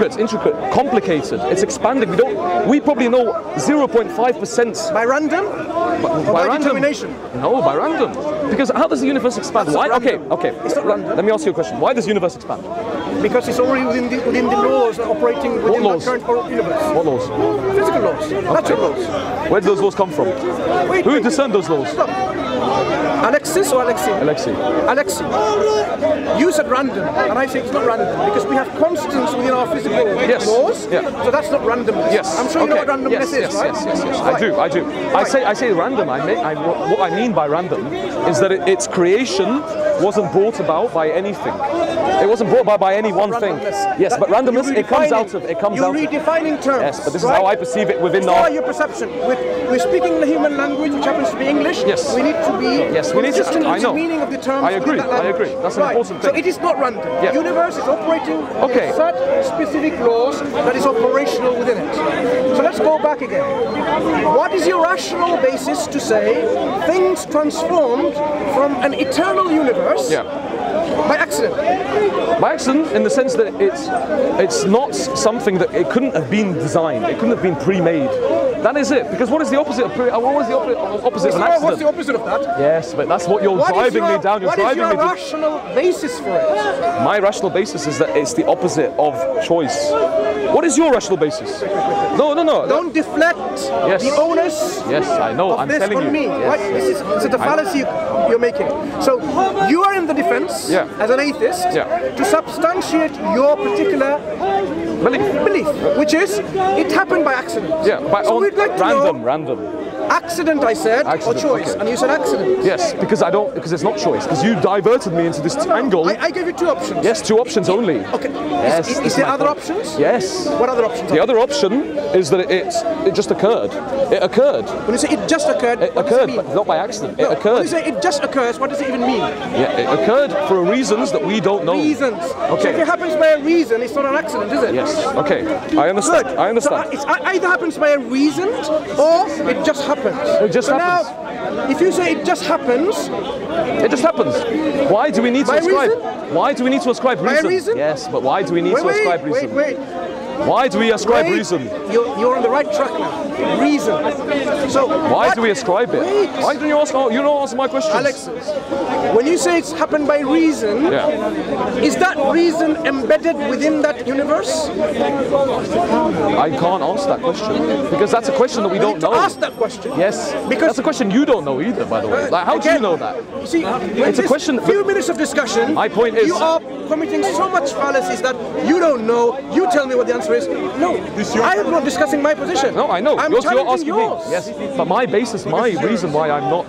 intricate, complicated. It's expanding. We probably know 0.5%. By random? By random? Determination? No, by random. Because how does the universe expand? Why? Okay. It's not random. Let me ask you a question. Why does the universe expand? Because it's already within the laws operating within the current universe. What laws? Physical laws, natural laws. Where do those laws come from? Who discerned those laws? Stop. Alexis or Alexei? Alexei. Alexei. You said random, and I say it's not random because we have constants within our physical laws. Yeah. So that's not randomness. Yes. I'm sure you know what randomness is, right? Yes. Right. I do. Right. I say random. What I mean by random is that its creation wasn't brought about by anything. It wasn't brought about by any one thing. Yes, but randomness, it comes out of. You're redefining terms. Yes, but this is how I perceive it within our. Your perception. We're speaking the human language, which happens to be English. Yes. We need to be consistent with the meaning of the terms. I agree. That's an important thing. So it is not random. The universe is operating with such specific laws that is operational within it. So let's go back again. What is your rational basis to say things transformed from an eternal universe by accident? By accident, in the sense that it's not something that it couldn't have been designed. It couldn't have been pre-made. That is it. Because what is the opposite of of an accident? What's the opposite of that? Yes, but that's what you're driving me down. What is your rational basis for it? My rational basis is that it's the opposite of choice. What is your rational basis? No. Don't deflect the onus. Yes, I know. I'm telling you. Me, right? This is the fallacy you're making. So you are in the defense as an atheist to substantiate your particular belief, which is it happened by accident. Yeah, by so we'd like to random. Accident, I said, or choice, and you said accident. Yes, because it's not choice. Because you diverted me into this tangle. I gave you two options. Yes, two options only. Okay. Yes. Is there other options? Yes. What other options? The other option is that it just occurred. It occurred. When you say it just occurred, it occurred, but not by accident. It occurred. When you say it just occurs, what does it even mean? Yeah, it occurred for reasons that we don't know. Reasons. Okay. So if it happens by a reason, it's not an accident, is it? Yes. Okay. I understand. Good. I understand. So it either happens by a reason or it just happens. It just happens. Now, if you say it just happens, it just happens. Why do we need to ascribe? Reason? Why do we need to ascribe reason? By a reason? Yes, but why do we need to ascribe reason? Wait. Why do we ascribe reason? You're on the right track now. Reason. So why do we ascribe it? Why don't you ask? You don't answer my question. Alexis, when you say it's happened by reason, is that reason embedded within that universe? I can't answer that question because that's a question that we don't know. Ask that question. Yes, because that's a question you don't know either. By the way, like, how do you know that? You see, it's a question. Few minutes of discussion. My point is, you are committing so much fallacies that you don't know. You tell me what the answer is. No, I am not discussing my position. No, I know. You're asking yours. Me. Yes, but my basis, my reason why I'm not,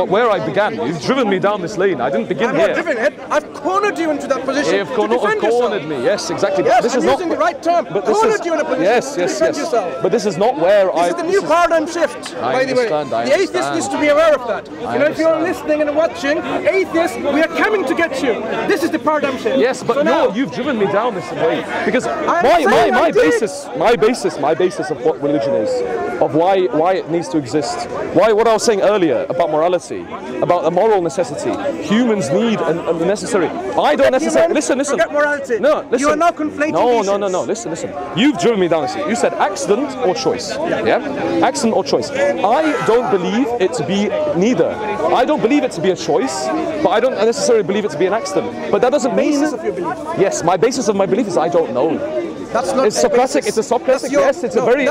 where I began. You've driven me down this lane. I didn't begin here. I'm not driven it. I've cornered you into that position. You've cornered me. Yes, exactly. Yes, this I'm is using the right term. But cornered you in a position to defend yourself. But this is not where This is the new paradigm shift, by the way. The atheist needs to be aware of that. If you're listening and watching, atheists, we are coming to get you. This is the paradigm shift. Yes, but no, you've driven me down this way because my basis of what religion is, of why it needs to exist, what I was saying earlier about morality, about a moral necessity. Humans need a necessary. I don't necessarily listen. Forget morality. No, listen. You are now conflating No. Listen. You've driven me down this way. You said accident or choice. Yeah? Accident or choice. I don't believe it to be neither. I don't believe it to be a choice, but I don't necessarily believe it to be an accident. But that doesn't mean. Basis of your belief. Yes, my basis of my belief is I don't know. That's not. It's Socratic. It's a Socratic. Yes, it's a very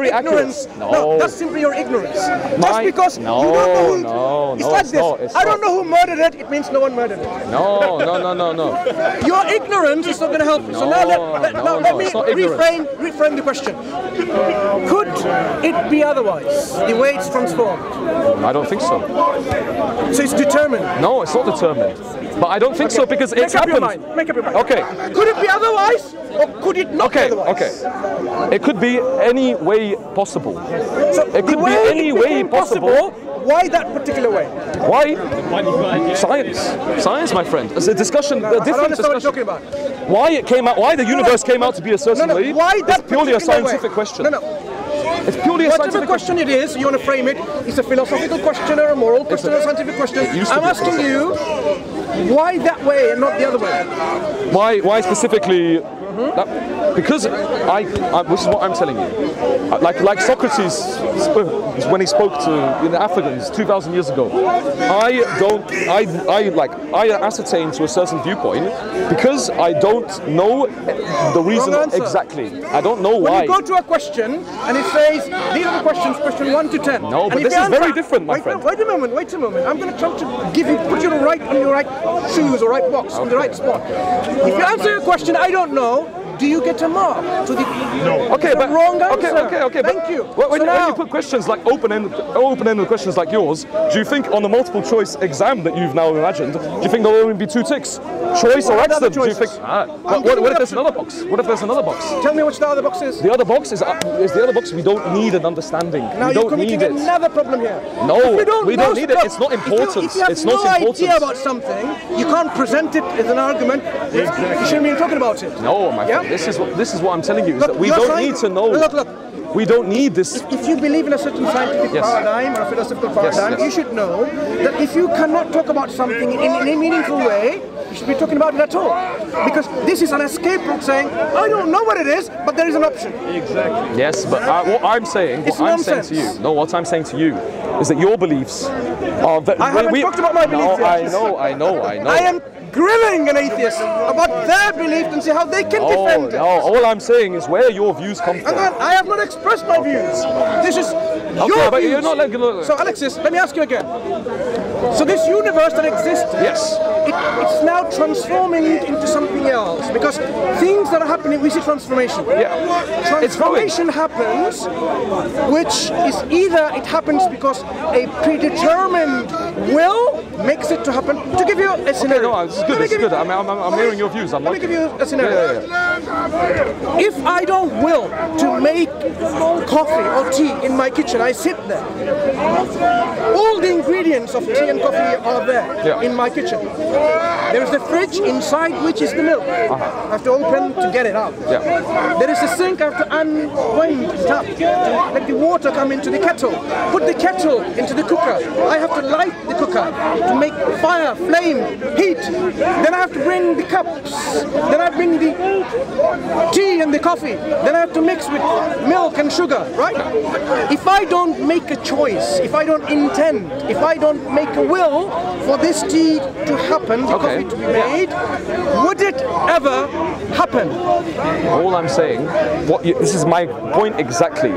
accurate. No, that's simply your ignorance. Just because you don't know who. It's like this. I don't know who murdered it. It means no one murdered it. No. Your ignorance is not going to help you. So now let me reframe the question. Could it be otherwise? The way it's transformed. I don't think so. So it's determined. No, it's not determined. But I don't think so because it's happened. Make up your mind. Okay. Could it be otherwise, or could it not be otherwise? Okay. It could be any way possible. So it could be any way possible. Why that particular way? Why? Science, my friend. It's a discussion, a different discussion. What you're talking about. Why it came out? Why the universe came out to be a certain way? Why that? It's purely a scientific question. No. It's purely a scientific question. It is, you want to frame it. It's a philosophical question or a moral question or a scientific question. I'm asking you. Why that way and not the other way? Why specifically? Because this is what I'm telling you. Like Socrates when he spoke to the Africans 2,000 years ago. I ascertain to a certain viewpoint because I don't know the reason exactly. I don't know why. When you go to a question and it says these are the questions, question 1 to 10. No, but this is very different, my friend. Wait a moment. I'm going to try to put you on your right shoes or right box in the right spot. If you answer a question I don't know, do you get a mark to the wrong answer? Okay. Thank you. When you put questions like open-ended questions like yours, do you think on the multiple choice exam that you've now imagined, do you think there'll only be 2 ticks? Choice or accident? Do you think? What if there's another box? What if there's another box? Tell me which the other box is. The other box is the other box. We don't need an understanding. Now you're committing another problem here. No, we don't need it. It's not important. If you have no idea about something, you can't present it as an argument. You shouldn't be talking about it. No, my friend. This is what I'm telling you. Is that we don't need to know. Look. We don't need this. If you believe in a certain scientific paradigm or a philosophical paradigm, you should know that if you cannot talk about something in a meaningful way, you should be talking about it at all. Because this is an escape route saying, I don't know what it is, but there is an option. Exactly. Yes, but what I'm saying to you is that your beliefs are that I haven't talked about my beliefs yet. I know. I am grilling an atheist about their belief and see how they can defend it. No, all I'm saying is where your views come from. I have not expressed my views. This is your but views. You're not So Alexis, let me ask you again. So this universe that exists, it's now transforming into something else because things that are happening, we see transformation. Transformation happens, which is either it happens because a predetermined will makes it to happen. To give you a scenario. Okay, no, this is good. I'm hearing your views. Let me give you a scenario. If I don't will to make coffee or tea in my kitchen, I sit there. All the ingredients of tea and coffee are there in my kitchen. There is the fridge inside which is the milk. I have to open to get it out. There is a sink. I have to unwind the tap to let the water come into the kettle. Put the kettle into the cooker. I have to light the cooker to make fire, flame, heat. Then I have to bring the cups. Then I bring the tea and the coffee. Then I have to mix with milk and sugar, right? If I don't make a choice, if I don't intend, if I don't make a will for this tea to happen, the coffee to be made, would it ever happen? All I'm saying, this is my point exactly.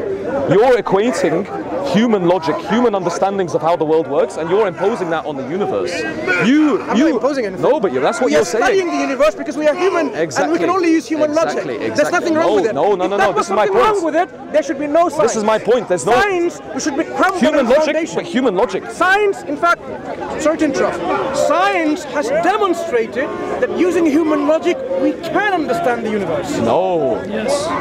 You're equating human logic, human understandings of how the world works, and you're imposing that on the universe. I'm not imposing anything. No, but that's what you're saying. We are studying the universe because we are human, and we can only use human logic. There's nothing wrong with it. No. This is my point. Wrong with it, there should be no science. This is my point. There's no science. We should be human logic, but human logic. Science, in fact, sorry to interrupt. Science has demonstrated that using human logic, we can understand the universe. No.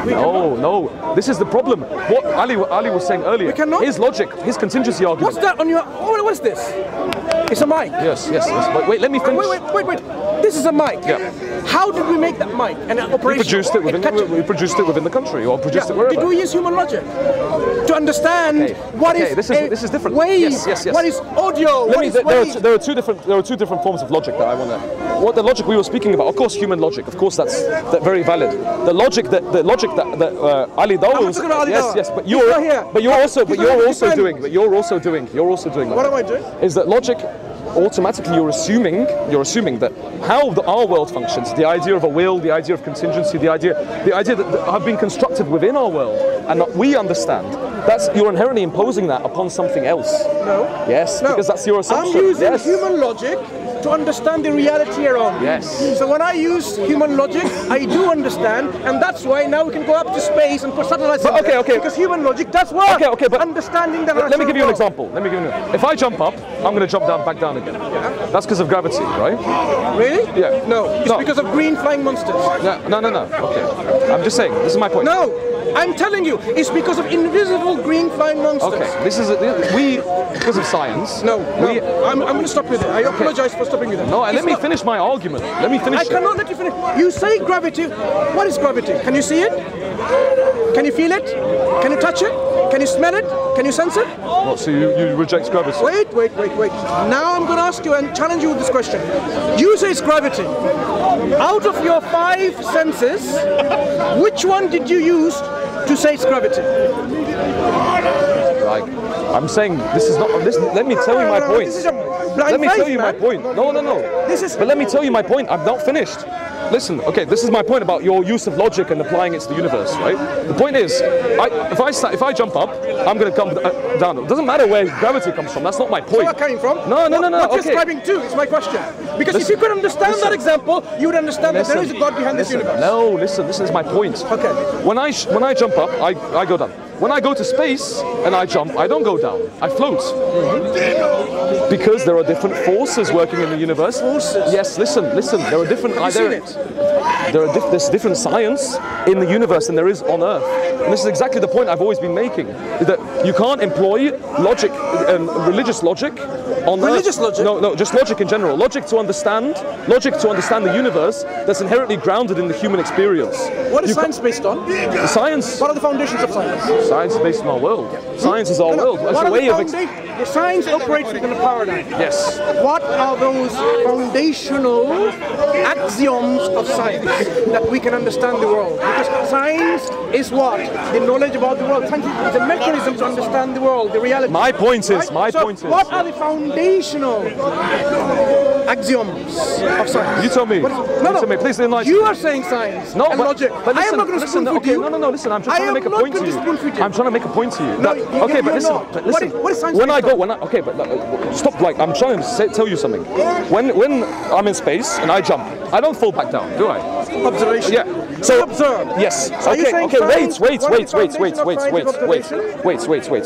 No. This is the problem. What Ali was saying earlier. We cannot. His logic, his contingency argument. What's that on your? What is this? It's a mic. Yes. Wait, let me finish. Wait. This is a mic. Yeah. How did we make that mic? And we produced it within the country, or produced it wherever. Did we use human logic to understand what is this is different. Wave? Yes. What is audio? There are two different forms of logic that I want to. What the logic we were speaking about? Of course, human logic. Of course, that's very valid. The logic that Ali Dawah was. Yes. But you're also doing. What am I doing? Is that logic? Automatically you're assuming that how our world functions, the idea of a will, the idea of contingency, the idea that have been constructed within our world and that we understand, you're inherently imposing that upon something else. No. Yes, because that's your assumption. I'm using human logic to understand the reality around me. Yes. So when I use human logic, I do understand, and that's why now we can go up to space and put satellites in there. Because human logic does work. Okay, but understanding that. Let me give you an example. If I jump up, I'm going to jump back down again. Yeah. That's because of gravity, right? Really? Yeah. No. It's because of green flying monsters. No. Okay. I'm just saying. This is my point. No. I'm telling you, it's because of invisible green flying monsters. Okay, because of science. No. I'm going to stop you there. I apologize for stopping you there. No, let me finish my argument. Let me finish. I cannot let you finish. You say gravity. What is gravity? Can you see it? Can you feel it? Can you touch it? Can you smell it? Can you sense it? What, so you reject gravity? Wait. Now I'm going to ask you and challenge you with this question. You say it's gravity. Out of your 5 senses, which one did you use to say it's gravity? Like, I'm saying this is not. Let me tell you my point. Let me tell you my point. No. But let me tell you my point. I'm not finished. Listen, okay, this is my point about your use of logic and applying it to the universe, right? The point is, if I jump up, I'm going to come down. It doesn't matter where gravity comes from. That's not my point. So where came from? No. What you're describing to is my question. Because if you could understand that example, you would understand that there is a God behind this universe. No, listen, this is my point. Okay. When I jump up, I go down. When I go to space and I jump, I don't go down. I float. Because there are different forces working in the universe. Forces? Yes, listen. There are different. There's different science in the universe than there is on Earth. And this is exactly the point I've always been making: is that you can't employ logic, religious logic, on religious Earth. Logic? No, just logic in general. Logic to understand the universe that's inherently grounded in the human experience. What is science based on? Science. What are the foundations of science? Science is based on our world. Science is our world. It's a way of. The science operates within a paradigm. Yes. What are those foundational axioms of science that we can understand the world? Because science is what? The knowledge about the world. Science is a mechanism to understand the world, the reality. My point is. What are the foundational axioms of science? You tell me. No. Please enlighten me. You are saying science and logic. But listen, I am not going to spoon feed you. No, listen. I'm just trying to make a point to you. I'm trying to make a point to you. Okay, but listen. What is science? Stop. Like, I'm trying to tell you something. When I'm in space and I jump, I don't fall back down, do I? Observation. Yeah. So observe. Yes. So Wait.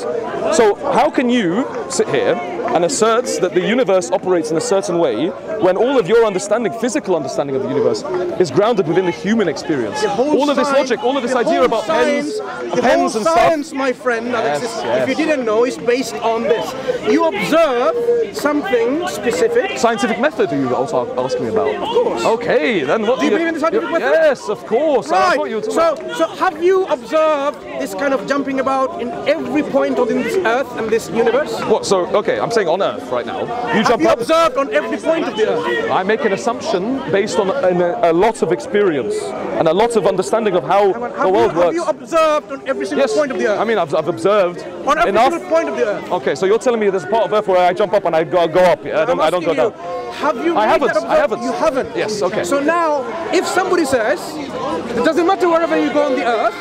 So how can you sit here and assert that the universe operates in a certain way when all of your understanding, physical understanding of the universe, is grounded within the human experience? All of this logic, all of this idea about pens and stuff. Science, my friend, Alexis, if you didn't know, is based on this. You observe something specific. Scientific method, are you also asking me about? Of course. Okay, then what do you believe in the scientific method? Yes, of course. Right. So have you observed this kind of jumping about in every point of this Earth and this universe? What? So okay, I'm saying on Earth right now. Have you observed on every point of the Earth? I make an assumption based on a lot of experience and a lot of understanding of how the world works. Have you observed on every single point of the Earth? I mean, I've observed on every single point of the Earth. Okay, so you're telling me there's a part of Earth where I jump up and I go up. Yeah, I don't go down. Have you? I haven't. You haven't. Yes. Okay. So now, if somebody says, it doesn't matter wherever you go on the Earth,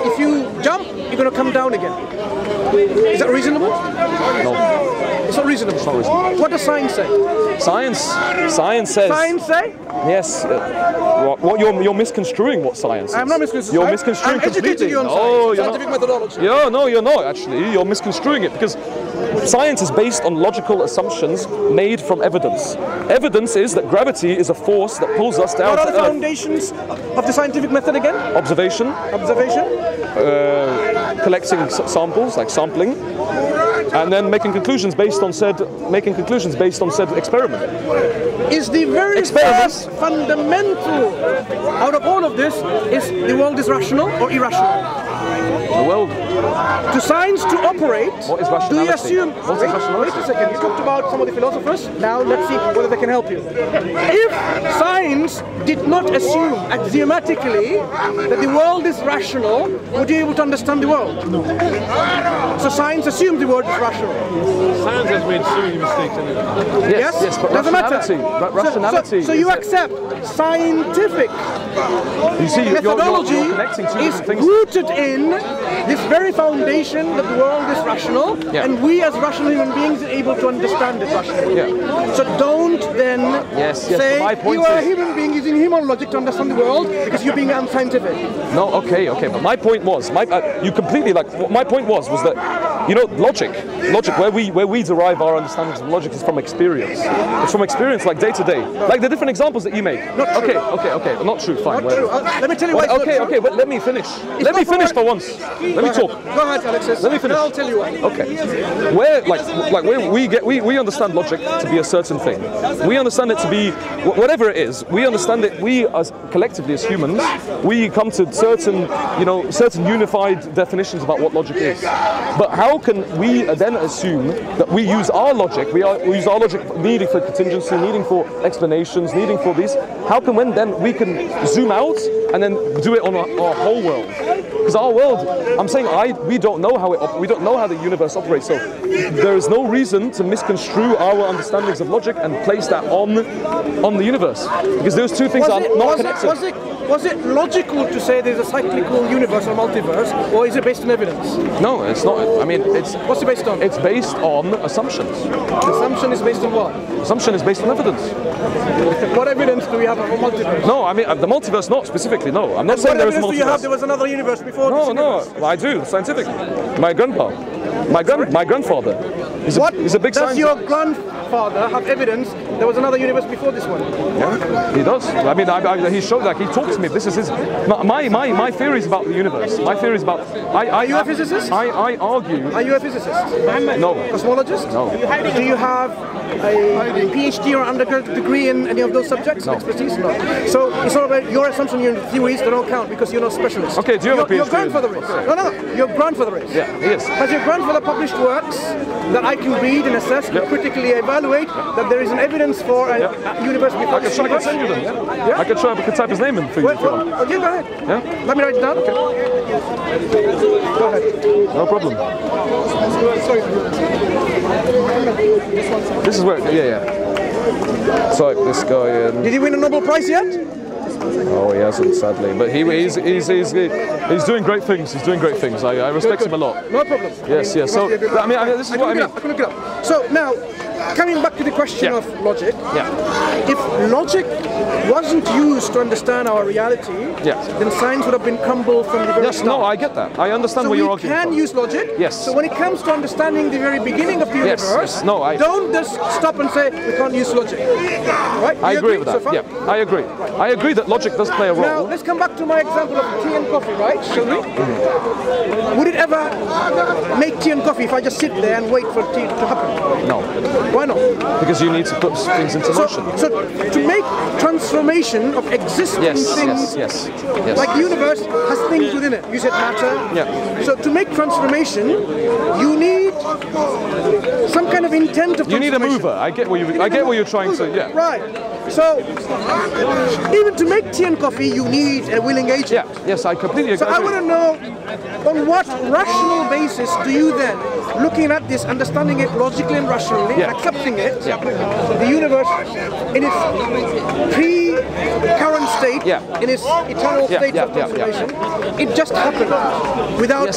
if you jump, you're going to come down again. Is that reasonable? No. It's not reasonable. It's not reasonable. What does science say? Science says. Science say? Yes. You're misconstruing what science is. I'm not misconstruing. You're misconstruing completely. Educated you on science, scientific methodology. Yeah, no, you're not actually. You're misconstruing it because science is based on logical assumptions made from evidence. Evidence is that gravity is a force that pulls us down to Earth. What are the foundations of the scientific method again? Observation. Collecting samples, like sampling, and then making conclusions based on said experiment. Is the very first fundamental out of all of this is the world is rational or irrational? The world. To science to operate, what is rationality? do you assume... What is rationality? Wait a second, you talked about some of the philosophers, now let's see whether they can help you. If science did not assume axiomatically that the world is rational, would you be able to understand the world? No. So science assumes the world is rational. Science has made so many mistakes anyway. Yes, but doesn't rationality. So you accept scientific methodology you're connecting two is things. rooted in this very foundation that the world is rational, and we as rational human beings are able to understand it rationally. Yeah. So don't then say you are a human being using human logic to understand the world because you're being unscientific. No, okay, but my point was, my point was that you know, logic, where we derive our understandings of logic is from experience. It's from experience, like day to day, like the different examples that you make. Not true. Okay, not true. Fine. Not true. Let me tell you why. Okay, but let me finish. Let me finish for once. Let me talk. Go ahead, Alexis. Let me finish. I'll tell you why. Okay. Where we understand logic to be a certain thing. We understand it to be whatever it is. We understand it. We as collectively as humans, we come to certain unified definitions about what logic is. But how can we then assume that we use our logic? We use our logic needing for contingency, needing for explanations, needing for these. How can we can zoom out and then do it on our whole world? Because our world, I'm saying we don't know how we don't know how the universe operates. So there is no reason to misconstrue our understandings of logic and place that on the universe, because those two things are not connected. Was it logical to say there's a cyclical universe or multiverse, or is it based on evidence? No, it's not. I mean, what's it based on? It's based on assumptions. The assumption is based on what? Assumption is based on evidence. What evidence do we have of a multiverse? No, I mean the multiverse, not specifically. No, I'm not saying there is a multiverse. What evidence do you have there was another universe before this universe? No, I do, scientifically. My grandfather. He's a big scientist. Does your grandfather have evidence there was another universe before this one? Yeah, he does. I mean, he showed that. He talked to me. This is his. My theories about the universe. My theories about. Are you a physicist? I argue. Are you a physicist? No. Cosmologist? No. Do you have a PhD or undergraduate degree in any of those subjects? No. Expertise? No. So it's all about your assumption, your theories that don't count because you're not a specialist. Okay, do you have a PhD? Your grandfather is. No. Your grandfather is. Yeah, he is. Has your grandfather published works that I can read and assess and critically evaluate that there is an evidence for a universe before this universe? I can send you them. Yeah? I can type his name in for you. Okay, go ahead. Yeah? Let me write it down. Okay. Go ahead. No problem. Sorry. This is where, yeah. Type this guy in. Did he win a Nobel Prize yet? Oh, he hasn't, sadly. But he's doing great things. He's doing great things. I respect him a lot. No problem. Yes. So I mean, this is what I mean. I can look it up. So now, coming back to the question of logic. Yeah. If logic wasn't used to understand our reality, then science would have been crumbled from the very start. No, I get that. I understand what you're arguing. So we can use logic. Yes. So when it comes to understanding the very beginning of the universe, don't just stop and say we can't use logic. Right? I agree with that. Yeah, I agree. I agree that logic does play a role. Now let's come back to my example of tea and coffee, right? Shall we? Mm-hmm. Would it ever make tea and coffee if I just sit there and wait for tea to happen? No. Why not? Because you need to put things into motion. So to make transformation of existing things, yes. like the universe has things within it. You said matter. Yeah. So to make transformation, you need some kind of intent of transformation. You need a mover. I get what you're trying to. Yeah. Right. So even to make tea and coffee, you need a willing agent. Yeah. Yes, I completely agree. So I want to know, on what rational basis do you then, looking at this, understanding it logically and rationally, accepting it, the universe in its pre-current state, in its eternal state of transformation, it just happened without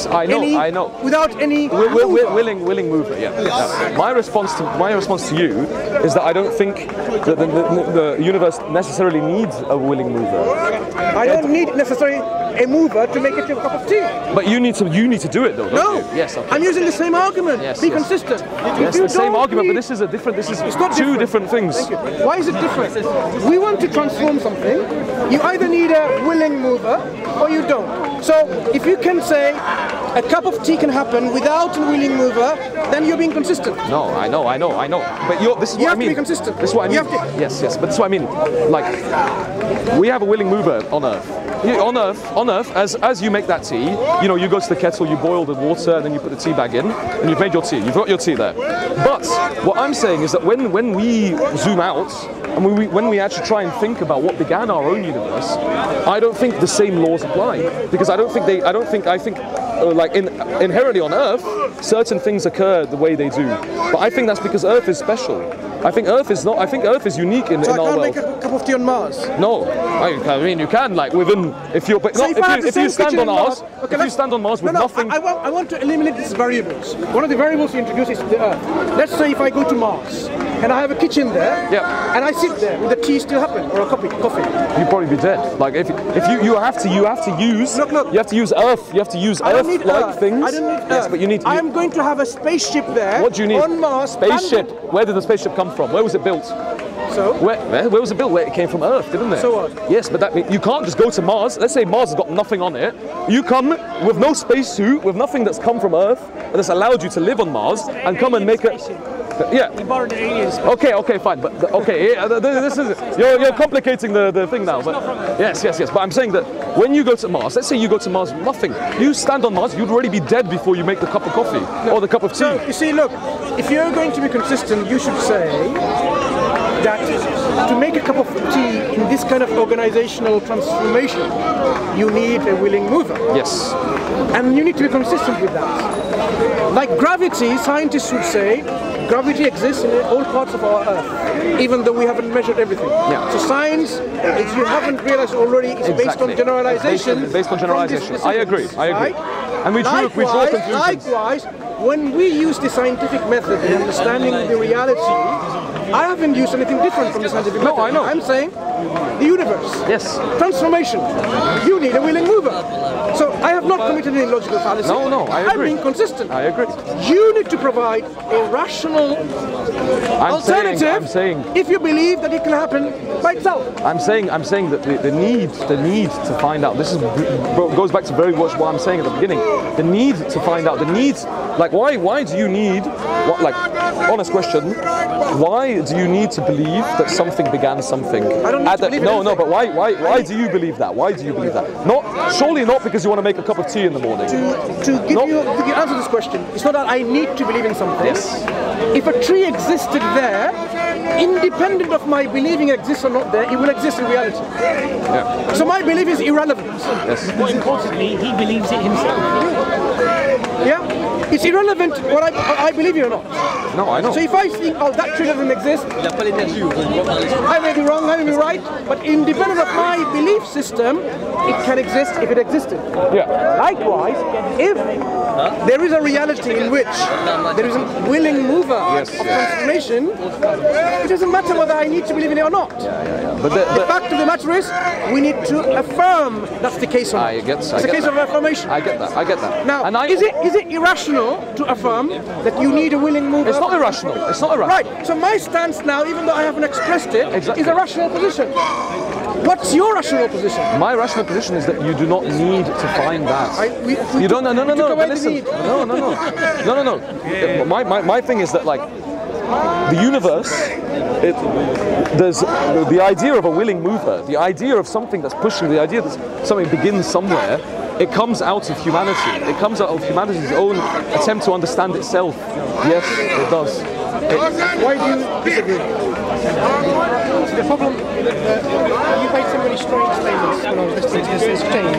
without any willing mover. Yeah. My response to you is that I don't think that the universe necessarily needs a willing mover. I don't need necessarily a mover to make it a cup of tea. But you need to do it though. No. Don't you? Yes. Okay. I'm using the same argument. Be consistent. Yes, the same argument, but this is two different things. Thank you. Why is it different? We want to transform something. You either need a willing mover or you don't. So if you can say a cup of tea can happen without a willing mover, then you're being consistent. No, I know. But this is what I mean. You have to be consistent. This is what I mean. Yes. But this is what I mean. Like, we have a willing mover on Earth. On Earth, as you make that tea, you go to the kettle, you boil the water, and then you put the tea bag in, and you've made your tea. You've got your tea there. But what I'm saying is that when we zoom out, and when we actually try and think about what began our own universe, I don't think the same laws apply, because I think inherently on Earth, certain things occur the way they do. But I think that's because Earth is special. I think Earth is unique in our world. So I can't make a cup of tea on Mars? No, I mean you can, like, within, if you stand on Mars, you stand on Mars with nothing. I want to eliminate these variables. One of the variables you introduce is the Earth. Let's say if I go to Mars, and I have a kitchen there, Yeah. and I sit there, will the tea still happen, or a coffee? You'd probably be dead. Like if you have to use Look. you have to use earth. You have to use I don't need earth-like earth. things. I don't need Yes, earth. but you need. I'm going to have a spaceship there. What do you need? On Mars. Spaceship. Where did the spaceship come from? Where was it built? So? Where was it built? Where it came from Earth, didn't it? So what? Yes, but that you can't just go to Mars. Let's say Mars has got nothing on it. You come with no spacesuit, with nothing that's come from Earth, that's allowed you to live on Mars, and come and make it. Yeah. You borrowed an alien space. Okay, fine. But this is you're complicating the thing now. But yes. But I'm saying that when you go to Mars, let's say you go to Mars, nothing. You stand on Mars, you'd already be dead before you make the cup of coffee or the cup of tea. So, you see, look, if you're going to be consistent, you should say that to make a cup of tea in this kind of organizational transformation, you need a willing mover. Yes. And you need to be consistent with that. Like gravity, scientists would say, gravity exists in all parts of our Earth, even though we haven't measured everything. Yeah. So science, if you haven't realized already, is based on generalization. Based on generalization. I agree. Right? And we draw conclusions. Likewise, when we use the scientific method in understanding the reality, I haven't used anything different from the scientific method. I know. I'm saying the universe. Yes. Transformation. You need a willing mover. So I have not committed any logical fallacy. No, I agree. I'm being consistent. I agree. You need to provide a rational alternative. I'm saying if you believe that it can happen by itself. I'm saying that the need to find out. This goes back to very much what I'm saying at the beginning. The need to find out. The need, like why do you need? Honest question. Why do you need to believe that something began soming? I don't need to believe anything. No. But why do you believe that? Why do you believe that? Surely not because you want to make a cup of tea in the morning. To give you answer this question, it's not that I need to believe in something. Yes. If a tree existed there, independent of my believing it exists or not there, it will exist in reality. Yeah. So my belief is irrelevant. Yes. More importantly, he believes it himself. Yeah? It's irrelevant whether I believe it or not. No, I know. So if I think, oh, that tree doesn't exist, I may be wrong, I may be right, but independent of my belief system, it can exist if it existed. Yeah. Likewise, if there is a reality in which there is a willing mover of transformation, it doesn't matter whether I need to believe in it or not. But The fact of the matter is, we need to affirm that's the case or not. It's a case of affirmation. I get that. Now, And is it irrational to affirm that you need a willing mover? It's not irrational. It's not irrational. Right. So my stance now, even though I haven't expressed it, Exactly. is a rational position. What's your rational position? My rational position is that you do not need to find that. You don't. No. But listen. No. My thing is that the universe. There's the idea of a willing mover, the idea of something that's pushing, the idea that something begins somewhere. It comes out of humanity. It comes out of humanity's own attempt to understand itself. Yes, it does. Why do you disagree? The problem, you made some really strange statements when I was listening to this exchange.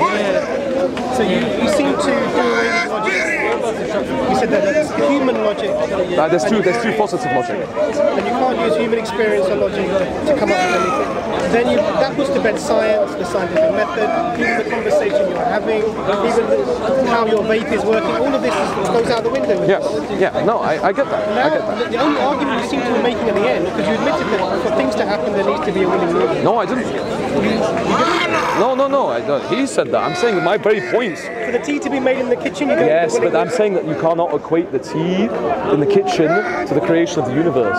So you seem to do away with logic. You said that it's human logic. There's two facets of logic. And you can't use human experience or logic to come up with anything. Then that puts to bed science, the scientific method, even the conversation you're having, even how your vape is working. All of this goes out the window. Yeah. No, I get that. Now, I get that. the only argument you seem to be making at the end, because you admitted that for things to happen, there needs to be a willing mover. No, I didn't. No. I don't. He said that. I'm saying my very point. For the tea to be made in the kitchen, you don't. Yes, but I'm saying that you cannot equate the tea in the kitchen to the creation of the universe.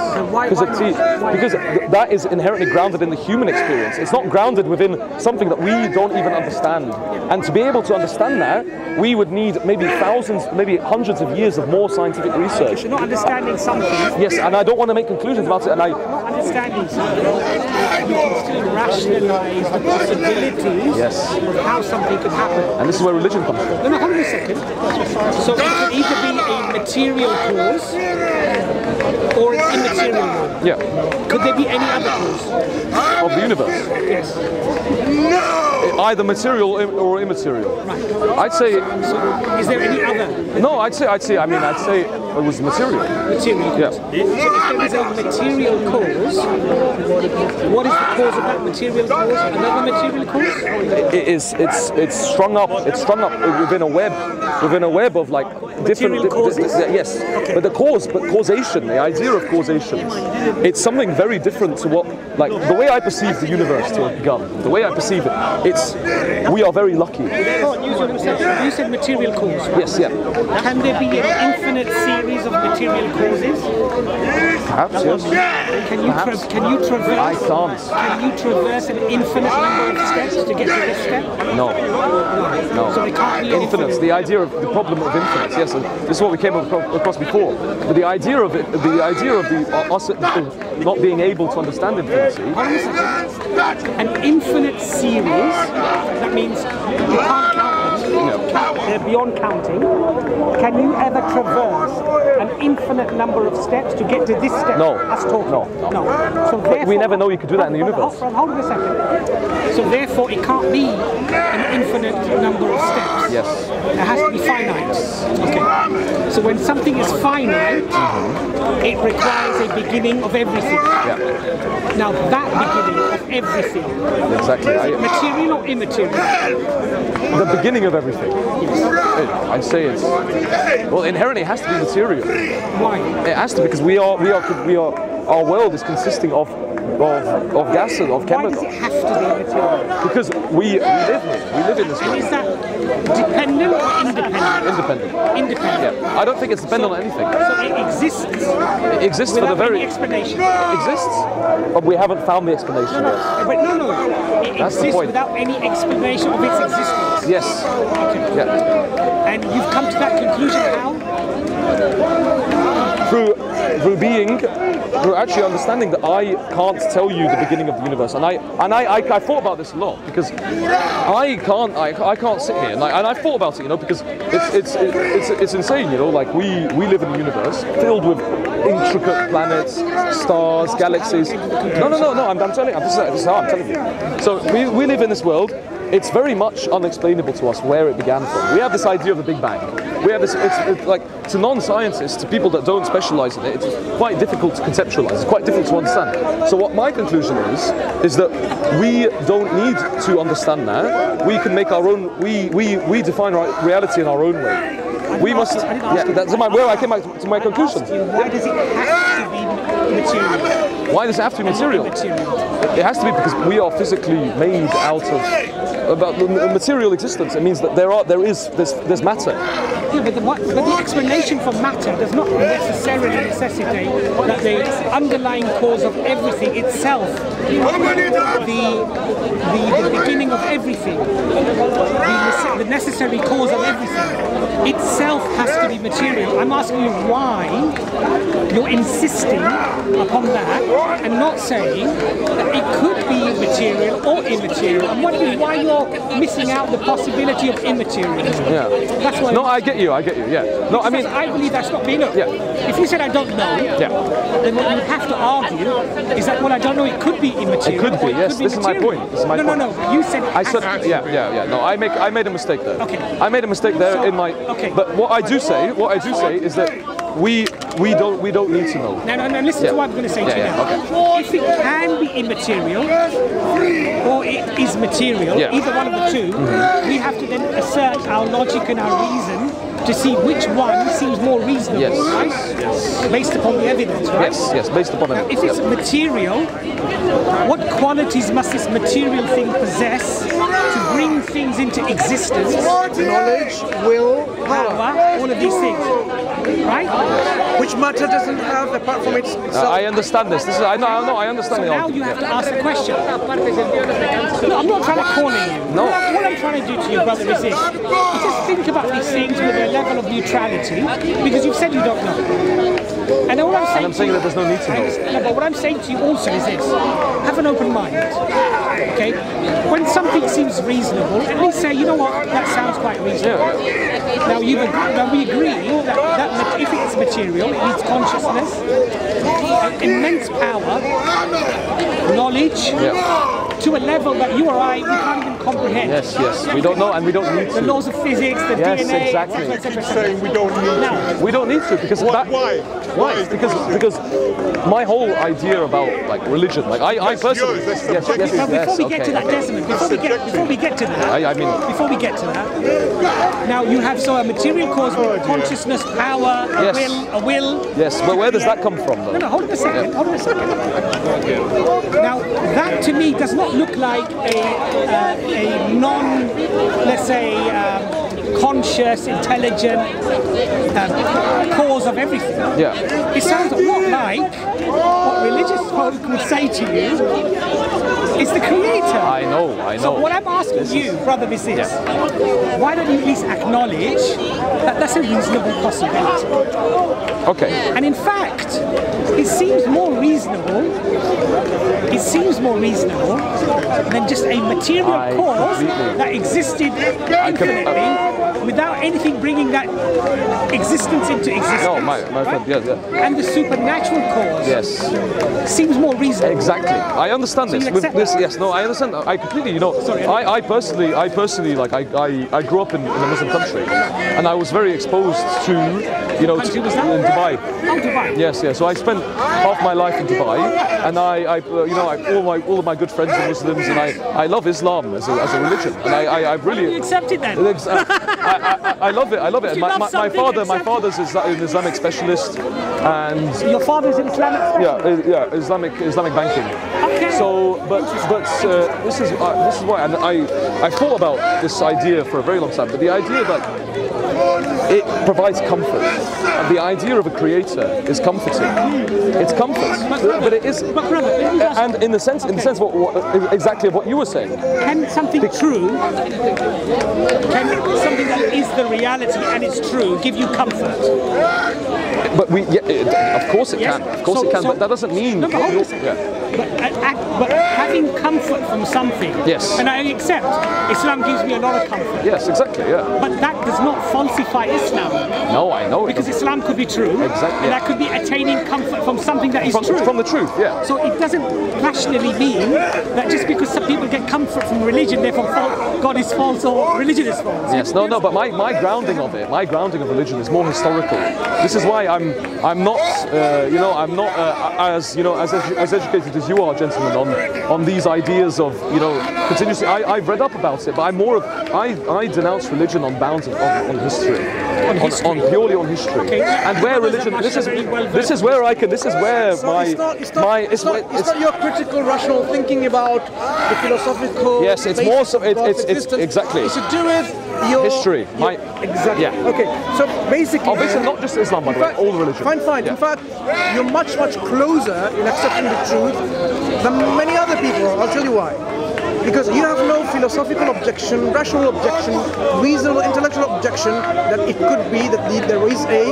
Because that is inherently grounded in the human experience. It's not grounded within something that we don't even understand. And to be able to understand that, we would need maybe thousands, maybe hundreds of years of more scientific research. You're not understanding something. Yes, and I don't want to make conclusions about it. And Not understanding something. You can still rationalise the possibilities of how something could happen. And this is where religion comes from. No, hold on a second. So it could either be a material cause or an immaterial one. Yeah. Could there be any other cause? Of the universe. Yes. Either material or immaterial. Right. I'd say. Is there any other? No, I'd say it was material. Material Yeah. cause. So if there is a material cause, what is the cause of that material cause? Another material cause? It's strung up within a web of material causes? Yes, but the cause, causation, the idea of causation, it's something very different to what, like, the way I perceive the universe to have begun, the way I perceive it, we are very lucky. You said material cause, right? Yes, yeah. Can there be an infinite series of material causes? Perhaps, yes. Can you traverse? I can't. Can you traverse an infinite number of steps to get to this step? No. So there can't be Infinites. The idea of the problem of infinites. Yes, and this is what we came across before. But the idea of it, us not being able to understand infinity. An infinite series. That means you can't count them. They're beyond counting. Can you ever traverse an infinite number of steps to get to this step? No. That's talking. No. So but we never know you could do that in the universe. Hold on a second. So therefore, it can't be an infinite number of steps. Yes. It has to be finite. Okay. So when something is finite, it requires a beginning of everything. Yeah. Now that beginning of everything. Exactly. Is it material or immaterial? The beginning of everything. Yes. I'd say it's, well, inherently it has to be material. Why? It has to, because our world is consisting of gases, of chemicals. Why does it have to be material? Because we live in this world. Is that dependent or independent? Independent. Independent. Yeah. I don't think it's dependent on anything. So it exists. It exists for the very any explanation. It exists, but we haven't found the explanation yet. But no. It That's the exists point. without any explanation of its existence. Yes. Okay. Yeah. And you've come to that conclusion how? Through actually understanding that I can't tell you the beginning of the universe, and I thought about this a lot, because I can't sit here and I thought about it, because it's insane, like we live in a universe filled with intricate planets, stars, galaxies. No, I'm telling you, this is how I'm telling you. So we live in this world. It's very much unexplainable to us where it began from. We have this idea of the Big Bang. We have this, it's like, to non-scientists, to people that don't specialize in it, it's quite difficult to conceptualize, it's quite difficult to understand. So what my conclusion is that we don't need to understand that. We can make our own, we define our reality in our own way. We must, that's where I came back to my conclusion. Why does it have to be material? Why does it have to be material? It has to be because we are physically made out of the material existence. It means that there's matter. Yeah, but the explanation for matter does not necessarily necessitate that the underlying cause of everything itself, the beginning of everything, the necessary cause of everything itself has to be material. I'm asking you why you're insisting upon that and not saying that it could be material or immaterial. I'm wondering why you're missing out the possibility of immaterial. Yeah. That's why. No, I get you. Yeah. No, I mean, I believe that's not being. Yeah. If you said I don't know, then what you have to argue is that, well, I don't know. It could be immaterial. It could be. Yes. This is my point. This is my point. No. You said. I said. Yeah. No, I made a mistake there. Okay. I made a mistake there in my. Okay. But what I do say is that we don't need to know. No. Listen to what I'm going to say to you now. Okay. If it can be immaterial or it is material, either one of the two, we have to then assert our logic and our reason to see which one seems more reasonable, right? Yes. Based upon the evidence, right? Yes, based upon the evidence. If it's material, what qualities must this material thing possess to bring things into existence? Knowledge, will, power, all of these things, right? Which matter doesn't have apart from itself. I understand this. I understand. So now you have to ask the question. No, I'm not trying to corner you. No. What I'm trying to do to you, brother, is this. Just think about these things with a level of neutrality, because you've said you don't know. And all I'm saying that there's no need to know. No, but what I'm saying to you also is this. Have an open mind. Okay? When something seems reasonable, at least say, you know what, that sounds quite reasonable. Yeah. Now we agree that if it's material, it needs consciousness, immense power, knowledge, to a level that you or I, we can't even comprehend. Yes, yes. We don't know, and we don't need to. The laws of physics, the Yes, DNA, exactly. etc. Saying we don't need to. We don't need to because Why? Why? Because my whole idea about like religion, like I personally, yours, that's yes, subjective. Now, before we get okay, to that, okay. Desmond, before we get to that, I mean, before we get to that, now you have a material cause with consciousness, power, Yes. a will. Yes, but where does that come from, though? No, hold on a second. Hold on a second. Now, that to me does not look like a non, let's say, conscious, intelligent cause of everything. Yeah. It sounds a lot like what religious folk would say to you is the creator. I know. So what I'm asking you, brother, is this. Why don't you at least acknowledge that that's a reasonable possibility? Okay. And in fact, it seems more reasonable than just a material cause that existed infinitely without anything bringing that existence into existence. No, my friend, yeah. And the supernatural cause Yes. seems more reasonable. Exactly. I understand So this. you With accept this, that? yes. No, I understand. I completely. You know, Sorry. I personally, like, I grew up in a Muslim country, and I was very exposed to, you know, Country was that? in Dubai. Oh, Dubai. Yes, yes. So I spent half my life in Dubai, and all of my good friends are Muslims, and I love Islam as a religion, and I really. You accept it then? I love it. I love it. You love My something, my accept father's an Islamic specialist, and Your father's an Islamic specialist? yeah, Islamic banking. Okay. So, but this is why, and I thought about this idea for a very long time. But the idea that it provides comfort, and the idea of a creator is comforting. It's comfort, but it is. But brother, let me ask And in the sense, exactly of what you were saying. can something true, can something that is the reality and it's true, give you comfort? But of course it Yes. can. Of course it can. But that doesn't mean. No, but hold on a second. But having comfort from something, Yes. and I accept, Islam gives me a lot of comfort. Yes, exactly. Yeah. But that does not falsify Islam. No, I know. Because Islam could be true, Exactly. and that could be attaining comfort from something that is true. From the truth. Yeah. So it doesn't rationally mean that just because some people get comfort from religion, therefore God is false or religion is false. Yes, no, but my grounding of it, my grounding of religion is more historical. This is why I'm not, as educated as you are, gentlemen, on these ideas of, continuously. I've read up about it, but I'm more of, I denounce religion on bounds on history, on purely on history, Okay. and where religion. This is where I can. This is where So my it's not your critical, rational thinking about the philosophical. Yes, it's basis more so- of it's- God's it's existence. exactly. It's to do with your history. Exactly. Yeah. Okay. So basically, Obviously, not just Islam, by the way, all religion. Fine. Yeah. In fact, you're much closer in accepting the truth than many other people. I'll tell you why. Because you have no philosophical objection, rational objection, reasonable intellectual objection that it could be that there is a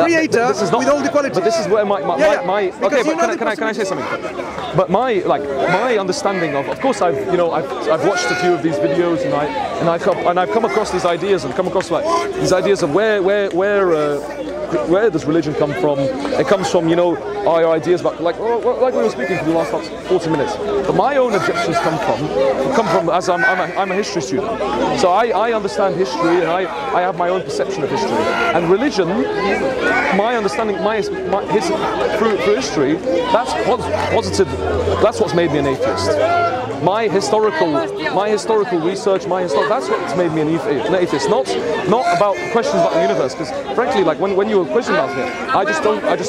creator This is not, with all the qualities. But this is where my Because okay. you But know can I say something? But my understanding of course I've watched a few of these videos and I've come across these ideas and come across like these ideas of where does religion come from? It comes from our ideas about like we were speaking for the last 40 minutes. But my own objections come from as I'm a history student, so I understand history and I have my own perception of history and religion. My understanding, through history, that's posited. That's what's made me an atheist. My historical research, that's what's made me an atheist. Not about questions about the universe, because frankly, like when you were questioning about it, I just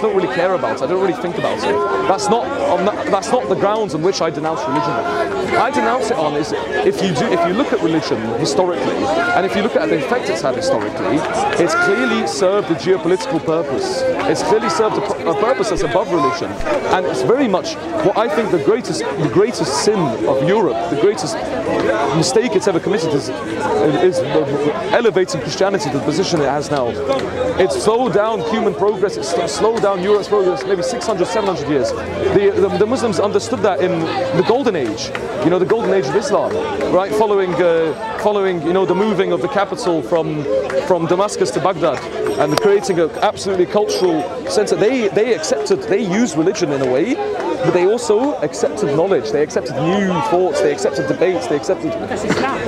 don't really care about it. I don't really think about it. That's not the grounds on which I denounce religion on. I denounce it on is if you look at religion historically, and if you look at the effect it's had historically, it's clearly served a geopolitical purpose. It's clearly served a purpose that's above religion, and it's very much what I think the greatest sin of Europe, the greatest mistake it's ever committed is elevating Christianity to the position it has now. It's slowed down human progress, it's slowed down Europe's progress maybe 600, 700 years. The Muslims understood that in the Golden Age, the Golden Age of Islam, right? Following the moving of the capital from Damascus to Baghdad, and creating an absolutely cultural sense that they used religion in a way but they also accepted knowledge, they accepted new thoughts, they accepted debates, they accepted... That's Islam.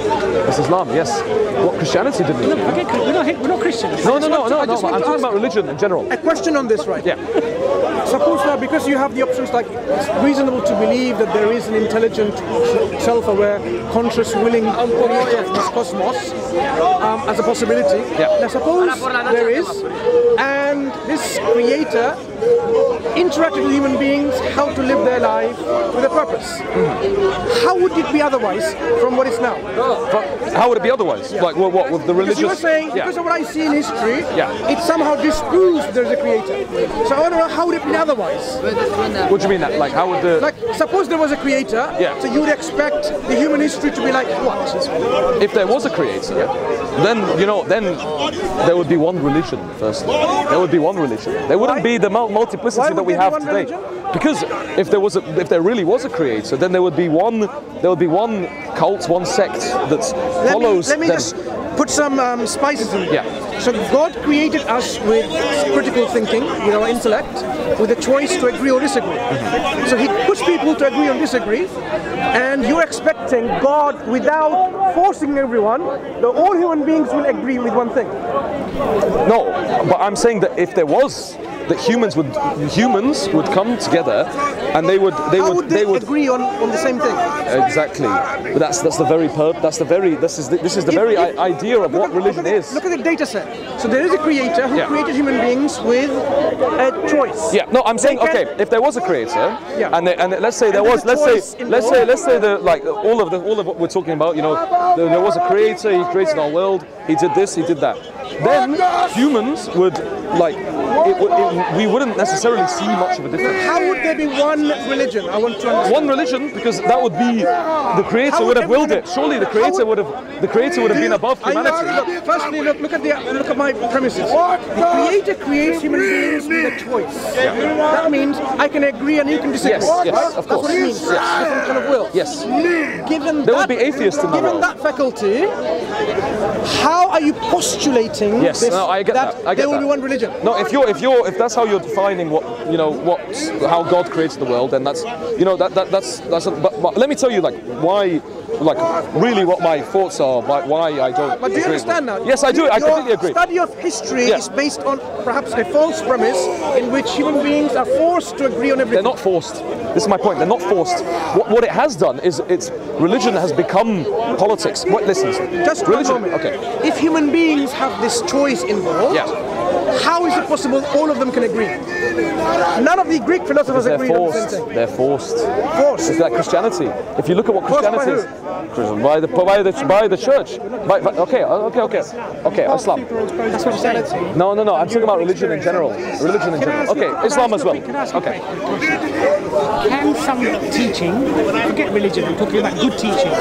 That's Islam, yes. What Christianity didn't do. We're not Christians. No, I'm talking about religion in general. A question on this, right? Yeah. Suppose now, because you have the options like it's reasonable to believe that there is an intelligent, self-aware, conscious, willing creator of this cosmos as a possibility. Yeah. Now suppose there is, and this creator interacted with human beings how to live their life with a purpose. How would it be otherwise from what it's now? How would it be otherwise? Yeah. Like what with the religious? Because you were saying, because of what I see in history, Yeah. it somehow disproves there's a creator. So I want to know, how would it be otherwise? What do you mean that? Like how would the... Like, suppose there was a creator, Yeah. so you would expect the human history to be like what? If there was a creator, then, you know, then there would be one religion, firstly. There would be one religion. There wouldn't be the multiplicity that we have today. Because if there really was a creator, then there would be one cult, one sect that follows Let me them. just put some spices in it. Yeah. So God created us with critical thinking, with our intellect, with a choice to agree or disagree. So He puts people to agree or disagree, and you're expecting God, without forcing everyone, that all human beings will agree with one thing. No, but I'm saying that if there was, that humans would come together, and they would agree on the same thing. Exactly. But this is the very idea of what religion is. Look at the data set. So there is a creator who created human beings with a choice. Yeah. No, I'm saying if there was a creator, and let's say there was, let's say the like all of what we're talking about, you know, there was a creator, he created our world, he did this, he did that. Then humans would we wouldn't necessarily see much of a difference. How would there be one religion? I want to understand. One religion, because that would be the creator would have willed it. Surely the creator would have been above humanity. Firstly, look at my premises. The creator creates human beings with a choice. Yeah. That means I can agree and you can disagree. Yes, of course. That's what it means. Yes. Different kind of will. Yes. Given There would be atheists in the Given world. that faculty, how are you postulating Yes, this, no, I get that. I get there will that. be one religion? No, if that's how you're defining how God created the world, then that's but let me tell you really what my thoughts are, why I don't. But do you understand now? Yes, I do. I completely agree. Study of history is based on perhaps a false premise in which human beings are forced to agree on everything. They're not forced. This is my point. They're not forced. What it has done is religion has become politics. Listen, just religion. one moment. Okay. If human beings have this choice involved, how is it possible all of them can agree? None of the Greek philosophers agree on the same thing. They're forced. Forced. It's like Christianity. If you look at what Christianity is, by the church. Okay, Islam. That's what I'm saying. No. I'm talking about religion in general. Okay, Islam as well. Okay. Can some teaching, forget religion, I'm talking about good teaching,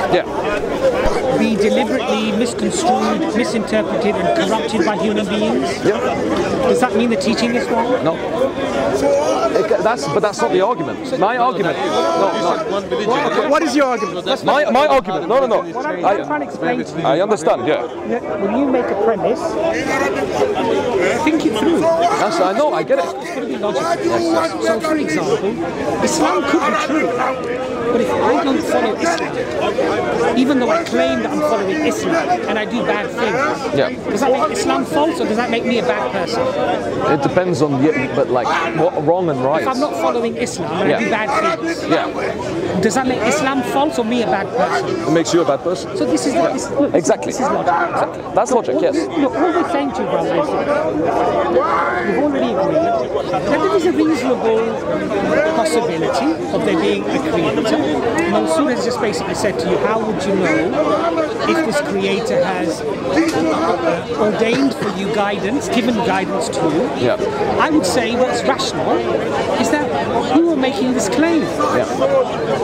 be deliberately misconstrued, misinterpreted and corrupted by human beings? Yeah. Does that mean the teaching is wrong? No. But that's not the argument. My argument. No. What is your argument? My argument. No. What I'm trying to explain to you. I understand. Yeah. When you make a premise, think it through. I know. I get it. It's got to be logical. So, for example, Islam could be true, but if I don't follow Islam, even though I claim that I'm following Islam and I do bad things, does that make Islam false or does that make me a bad person? It depends on what wrong and right. If I'm not following Islam and I do bad things, does that make Islam false or me a bad person? It makes you a bad person. So this is Exactly. This is logic. Exactly. That's logic. Yes. Look, all we're saying to you, brother, is we've already agreed that there is a reasonable possibility of there being a creator. Mansur has just basically said to you, how would you know if this creator has ordained for you guidance, given guidance to you? Yeah. I would say what's rational is that who are making this claim?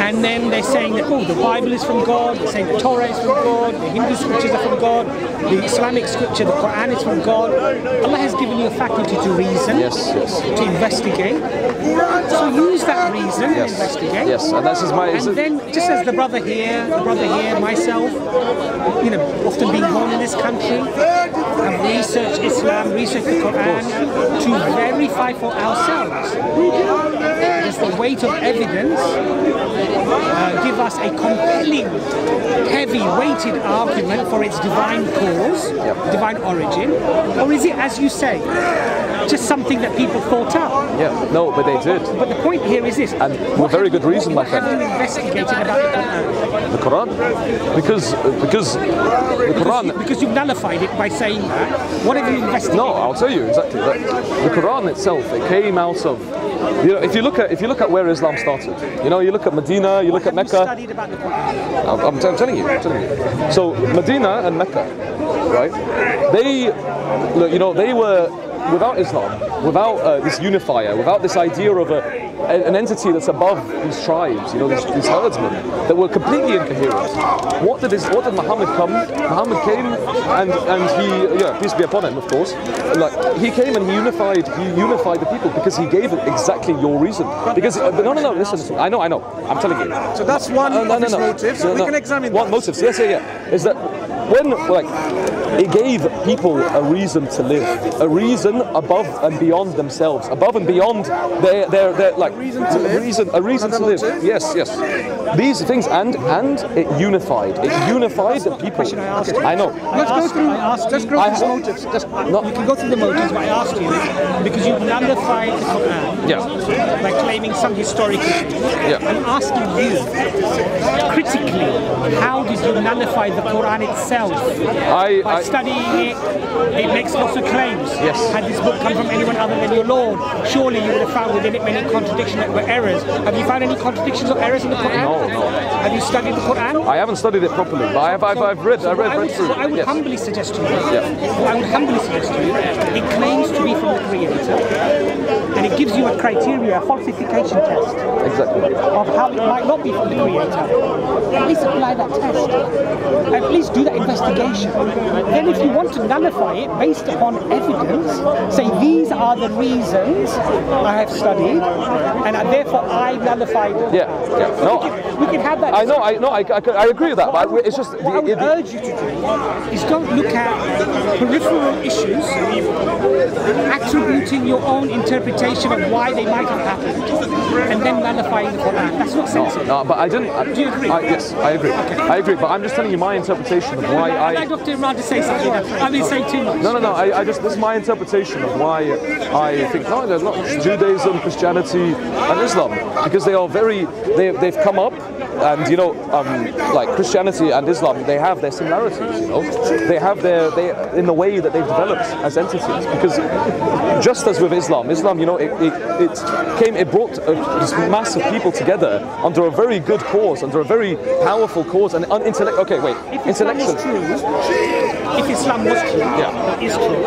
And then they're saying that, the Bible is from God, they're saying the Torah is from God, the Hindu scriptures are from God, the Islamic scripture, the Quran is from God. Allah has given you a faculty to reason, to investigate. So use that reason and investigate. Yes, and this is And then, just as the brother here, myself, often being born in this country, have researched Islam, researched the Quran to verify for ourselves. Does the weight of evidence give us a compelling, heavy, weighted argument for its divine cause, divine origin, or is it, as you say, just something that people thought up? Yeah, no, but they did. But the point here is this. And for a very good reason, my friend. Have you investigated about the Quran? Because the Quran... Because you've nullified it by saying that. What have you investigated? No, I'll tell you exactly. The Quran itself, it came out of... if you look at where Islam started, you look at Medina, you look at Mecca. Studied about the Quran? I'm telling you. So Medina and Mecca, right? They were without Islam, without this unifier, without this idea of an entity that's above these tribes, these herdsmen that were completely incoherent. What did Muhammad come? Muhammad came and he, peace be upon him, of course. He came and he unified the people because he gave exactly your reason. Because no, listen, I know, I'm telling you. So that's one of his motives. We can examine what motives. Yes, is that when it gave people a reason to live, a reason above and beyond themselves, above and beyond their a reason to live. Yes. These things and it unified the people. I know. Let's go through his motives. You can go through the motives, but I asked you because you've nullified the Quran by claiming some historical truth. I'm asking you critically, how did you nullify the Quran itself? By studying it makes lots of claims. Yes. Had this book come from anyone other than your Lord, surely you would have found within it many contradictions that were errors. Have you found any contradictions or errors in the Quran? No. Have you studied the Quran? I haven't studied it properly, but I've read through. What I would humbly suggest to you, it claims to be from the Creator, and it gives you a criteria, a falsification test. Exactly. Of how it might not be from the Creator. At least apply that test. At least do that investigation. Then if you want to nullify it based upon evidence, say these are the reasons I have studied, and therefore I nullified it. No, we can have that. I agree with that, but it's just... What I would urge you to do is don't look at peripheral issues, attributing your own interpretation of why they might have happened, and then nullifying the Quran. That's not sensible. No, but I didn't... Do you agree? Yes, I agree. Okay. I agree, but I'm just telling you my interpretation of why I'd like Dr. Imran to say something. I've been saying too much. No. This is my interpretation of why I think there's not Judaism, Christianity, and Islam, because they are they've come up, and like Christianity and Islam, they have their similarities. They have in the way that they've developed as entities. Because just as with Islam, it brought this mass of people together under a very good cause, under a very powerful cause, and intellect. Okay, wait. If Islam was true, is true,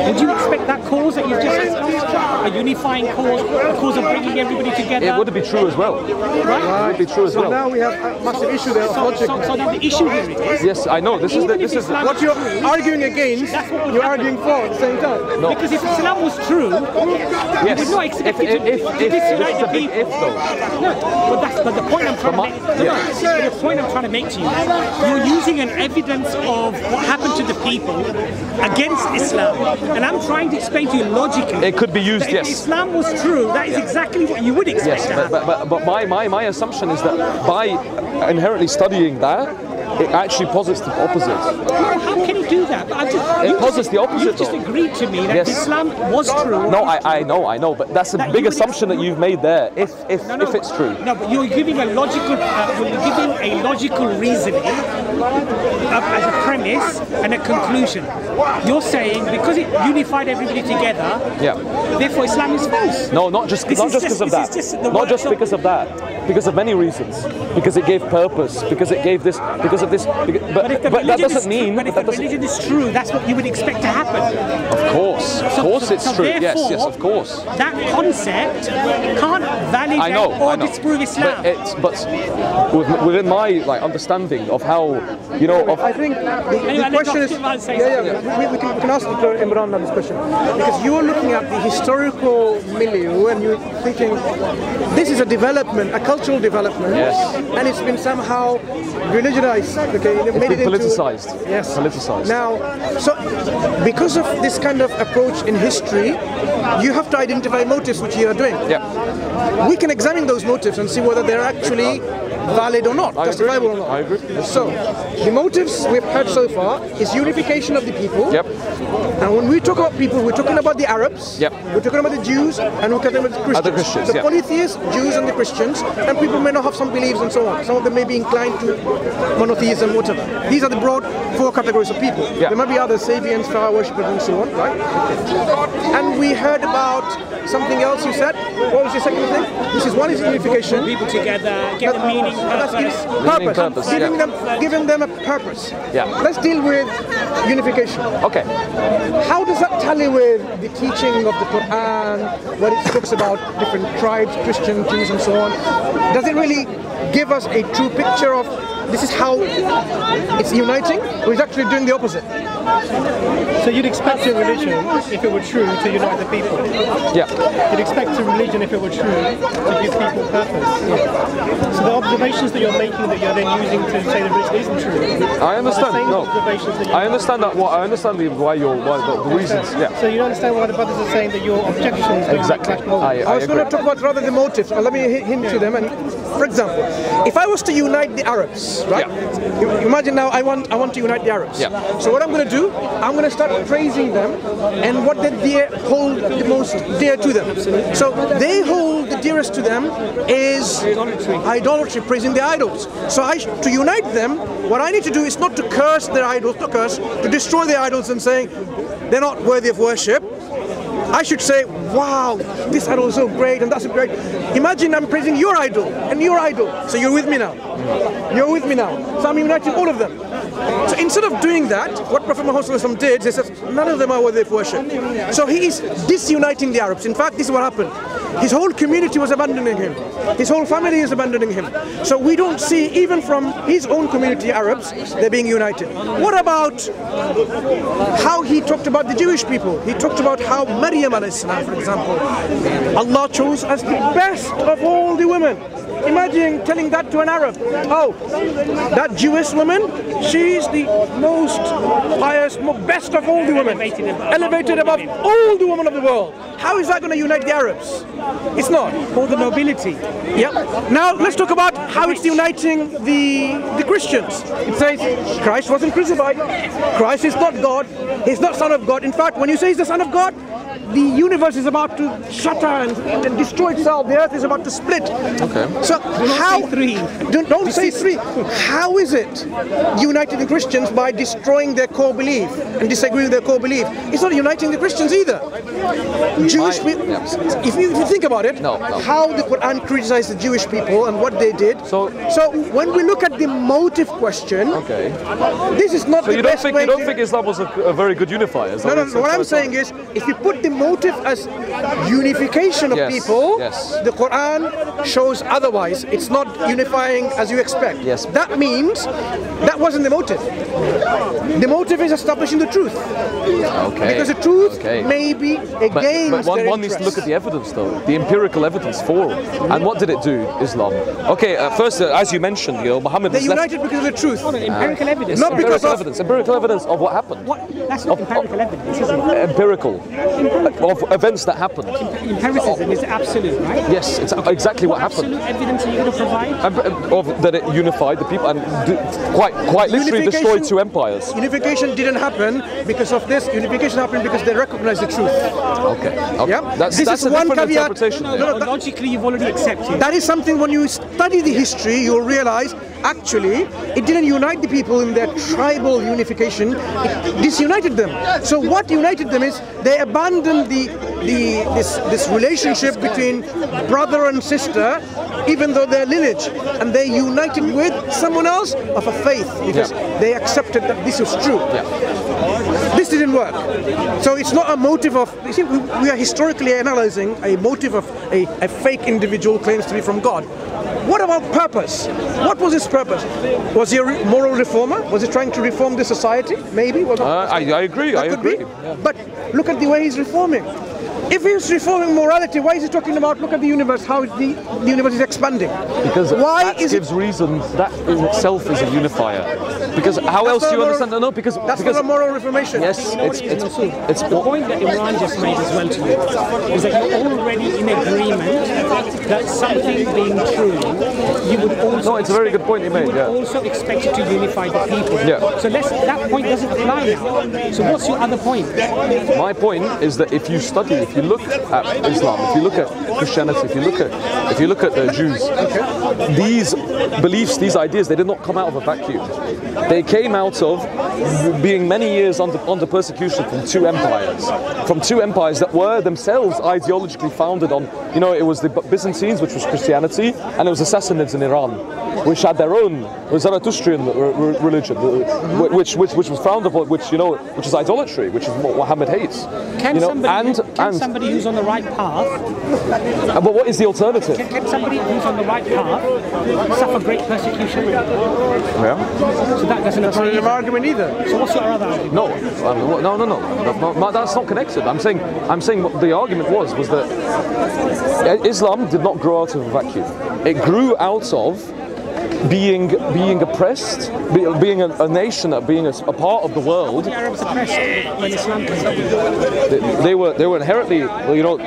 would you expect that cause that you've just expressed, a unifying cause, a cause of bringing everybody together? It would be true as well. Right? It would be true as well. So now we have a massive issue there of logic. So now the issue here is... Yes, I know. This is what you're arguing against, you're arguing for at the same time. No. Because if Islam was true, you would not expect it to disunite the people. If though. No, but the point I'm trying to make... The point I'm trying to make to you is you're using an evidence of what happened to the people against Islam. And I'm trying to explain to you logically... It could be used, if Islam was true, that is exactly what you would expect to happen. But my assumption is that by inherently studying that, it actually posits the opposite. Well, how can you do that? It posits the opposite. You just agreed to me that Islam was true. No, I know, but that's a big assumption that you've made there. If it's true. No, but you're giving a logical, reasoning as a premise and a conclusion. You're saying because it unified everybody together, therefore Islam is false. No, not just because of that. Not just because of that. Because of many reasons. Because it gave purpose. Because it gave this. Because of this, but that doesn't mean. But if the religion is true, that's what you would expect to happen. Of course it's true. Yes, of course. That concept can't validate or disprove Islam. But within my understanding of how, I think the question is, we can ask Dr. Imran on this question, because you're looking at the historical milieu and you're thinking this is a development, a cultural development, and it's been somehow religionized. Okay, it's made been it politicized. Yes, politicized. Now, so because of this kind of approach in history, you have to identify motives, which you are doing. Yeah. We can examine those motives and see whether they're actually valid or not, justifiable or not. I agree. So, the motives we've had so far is unification of the people. Yep. And when we talk about people, we're talking about the Arabs. Yep. We're talking about the Jews, and we're talking about the Christians. The Christians, the polytheists, Jews, and the Christians. And people may not have some beliefs and so on. Some of them may be inclined to monotheism, whatever. These are the broad 4 categories of people. Yeah. There might be other Sabians, flower worshippers, and so on, right? And we heard about something else you said. What was the second thing? This is one is unification. People together, give them meaning, purpose. Giving them a purpose. Yeah. Let's deal with unification. Okay. How does that tally with the teaching of the Quran, where it talks about different tribes, Christian, Jews, and so on? Does it really give us a true picture of this is how it's uniting, or is it actually doing the opposite? So you'd expect a religion, if it were true, to unite the people. Yeah. You'd expect a religion, if it were true, to give people purpose. Yeah. So the observations that you're making, that you're then using to say the religion isn't true. I understand. No. I understand that. I understand the reasons. Yeah. So you don't understand why the brothers are saying that your objections. Exactly. I was going to talk about rather the motives. Let me hint to them. And for example, if I was to unite the Arabs, right? Yeah. Imagine now I want to unite the Arabs. Yeah. So what I'm going to do, I'm going to start praising them and what they hold the most dear to them. So they hold the dearest to them is idolatry, praising the idols. So to unite them, what I need to do is not to curse their idols, to destroy their idols and saying they're not worthy of worship. I should say, wow, this idol is so great and that's so great. Imagine I'm praising your idol and your idol. So you're with me now. You're with me now. So I'm uniting all of them. So instead of doing that, what Prophet Muhammad did, he says, none of them are worthy of worship. So he is disuniting the Arabs. In fact, this is what happened. His whole community was abandoning him. His whole family is abandoning him. So we don't see, even from his own community, Arabs, they're being united. What about how he talked about the Jewish people? He talked about how Maryam alayhi salam, for example, Allah chose as the best of all the women. Imagine telling that to an Arab. Oh, that Jewish woman, she's the most pious, best of all the women. Elevated above all the women of the world. How is that going to unite the Arabs? It's not. Or the nobility. Yep. Now let's talk about how it's uniting the Christians. It says Christ wasn't crucified. Christ is not God. He's not Son of God. In fact, when you say he's the Son of God, the universe is about to shatter and destroy itself. The earth is about to split. Okay. So how? Don't say three. How is it uniting the Christians by destroying their core belief and disagreeing with their core belief? It's not uniting the Christians either. Jewish people. Yeah. If you think about it, how the Quran criticized the Jewish people and what they did. So when we look at the motive question, this is not the best way. You don't think Islam was a very good unifier? No. What I'm saying is, if you put the motive as unification of people, the Quran shows otherwise. It's not unifying as you expect. Yes. That means that wasn't the motive. The motive is establishing the truth. Okay. Because the truth may be against but one needs to look at the evidence, though, the empirical evidence for it. And what did it do, Islam? Okay, first, as you mentioned, Muhammad was united because of the truth. Empirical evidence. Not because of empirical evidence of what happened. That's not empirical evidence, is it? Empirical. Of events that happened. Empiricism is absolute, right? Yes, it's exactly what happened. Absolute evidence are you going to provide? That it unified the people and quite literally destroyed 2 empires. Unification didn't happen because of this. Unification happened because they recognized the truth. Okay. Yeah? That's a one different caveat. interpretation. No, logically you've already accepted. That is something when you study the history, you'll realize actually, it didn't unite the people in their tribal unification, it disunited them. So what united them is they abandoned this relationship between brother and sister, even though they're lineage, and they united with someone else of a faith, because they accepted that this was true. This didn't work. So it's not a motive of, you see, we are historically analyzing a motive of a fake individual claims to be from God. What about purpose? What was his purpose? Was he a moral reformer? Was he trying to reform the society? Maybe. I agree. I agree. Yeah. But look at the way he's reforming. If he's reforming morality, why is he talking about, look at the universe, how the universe is expanding? Because that gives reasons, that in itself is a unifier. Because how else do you understand? No, because that's not a moral reformation. Yes, it's the point that Imran just made as well to you is that you're already in agreement that something being true, you would also. No, it's a very good point you made. You would also expect it to unify the people. Yeah. So that point doesn't apply now. So what's your other point? My point is that if you study, if you look at Islam, if you look at Christianity, if you look at the Jews, these beliefs, these ideas, they did not come out of a vacuum. They came out of being many years under persecution from two empires that were themselves ideologically founded on, it was the Byzantines, which was Christianity, and it was the Sassanids in Iran, which had their own Zarathustrian religion, which was founded on which is idolatry, which is what Muhammad hates. Can somebody who's on the right path? But what is the alternative? Can somebody who's on the right path suffer great persecution? Yeah. So that doesn't apply. That's not an argument either. So what's your other argument? No. That's not connected. I'm saying what the argument was that Islam did not grow out of a vacuum. It grew out of being oppressed, being a nation, being a part of the world. The Arabs oppressed when Islam came. They were inherently,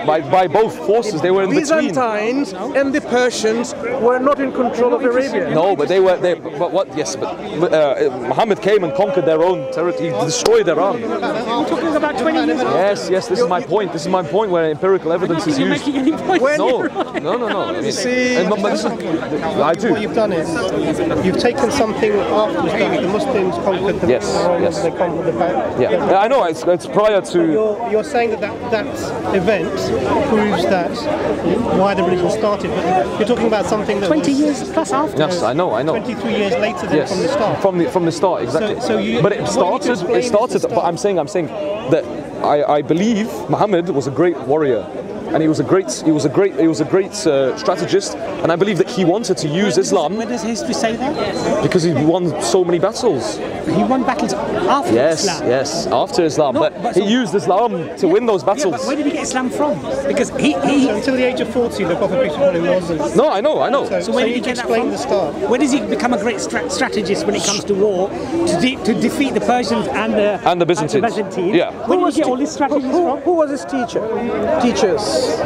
by both forces. They were in between. Byzantines and the Persians were not in control of Arabia. No, but But what? Yes, but Muhammad came and conquered their own territory. He destroyed Iran. We're talking about 20 years ago. Yes. This is my point. This is my point where empirical evidence is used. Making any points. No. I do. What you've done is you've taken something after the Muslims conquered the Romans, they conquered the back. Yeah, I know. It's prior to. You're saying that event proves that why the religion started, but you're talking about something that 20 years plus after. Yes, I know. 23 years later than from the start. From the start, exactly. But it started. But I'm saying that I believe Muhammad was a great warrior. And he was a great strategist, and I believe that he wanted to use Islam. Where does history say that? Because he won so many battles. He won battles after Islam. Yes, after Islam. But he used Islam to win those battles. Yeah, but where did he get Islam from? Because he until the age of 40, the Prophet peace be upon him wasn't. No, I know. So where did he get that from? The start. Where does he become a great strategist when it comes to war to defeat the Persians and the Byzantines? Yeah. Where did he get all these strategies from? Who was his teachers?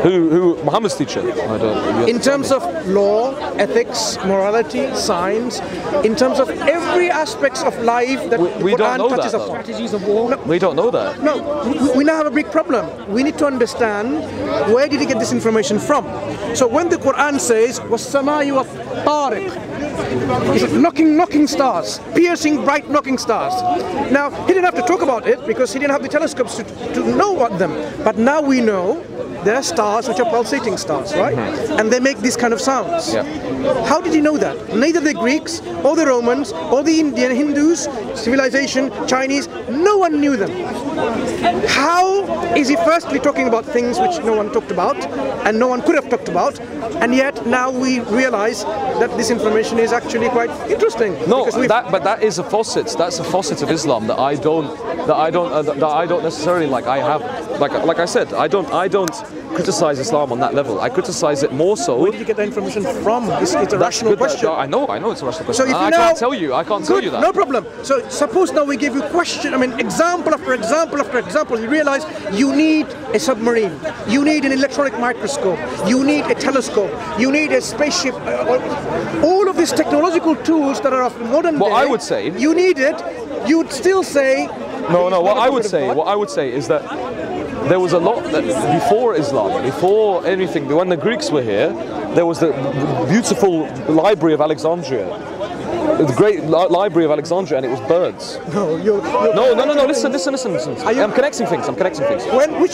Who Muhammad's teacher? I don't. In terms of law, ethics, morality, science, in terms of every aspect of life that we Quran don't know touches that, upon. Strategies of war. We don't know that. No, we now have a big problem. We need to understand where did he get this information from. So when the Quran says وَالسَّمَاءِ وَالطَّارِقِ, it's knocking stars, piercing bright knocking stars. Now he didn't have to talk about it because he didn't have the telescopes to know what them. But now we know there are stars which are pulsating stars, right? Mm-hmm. And they make these kind of sounds. Yeah. How did he know that? Neither the Greeks, or the Romans, or the Indian Hindus, civilization, Chinese, no one knew them. How is he firstly talking about things which no one talked about, and no one could have talked about, and yet now we realize that this information is actually quite interesting. No, but that is a facet. That's a facet of Islam that I don't necessarily like. I have, like I said, I don't criticize Islam on that level. I criticize it more so. Where did you get that information from? It's a rational question. I know it's a rational question. So I can't tell you that. No problem. So suppose now we give you example after example after example. You realize you need a submarine, you need an electronic microscope, you need a telescope, you need a spaceship. All of these technological tools that are of modern day. What I would say. You need it. You'd still say. No. What I would say is that there was a lot that before Islam, before anything, when the Greeks were here, there was the beautiful library of Alexandria. the great library of Alexandria, and it was birds. No, No. Listen. I'm connecting things.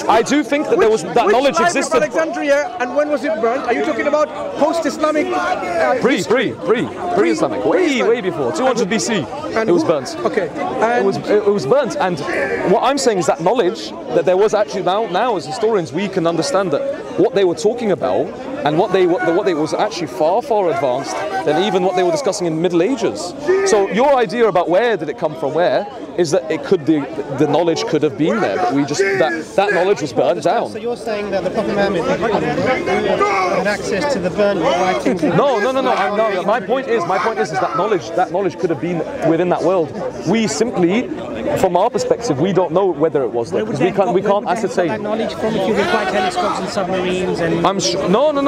I do think that there was that knowledge existed. Alexandria, and when was it burnt? Are you talking about post-Islamic? Pre-Islamic, way before 200 BC. And it was burnt. Okay. It was burnt, and what I'm saying is that knowledge that there was actually now as historians we can understand that what they were talking about and what they was actually far advanced than even what they were discussing in the Middle Ages. So your idea about where did it come from, where is that it could the knowledge could have been there, but we just that knowledge was burnt down. So you're saying that the Prophet Muhammad had access to the burnt writings? No. My point is that knowledge could have been within that world. We simply, from our perspective, we don't know whether it was there because we can't ascertain. That knowledge from if you require telescopes and submarines and.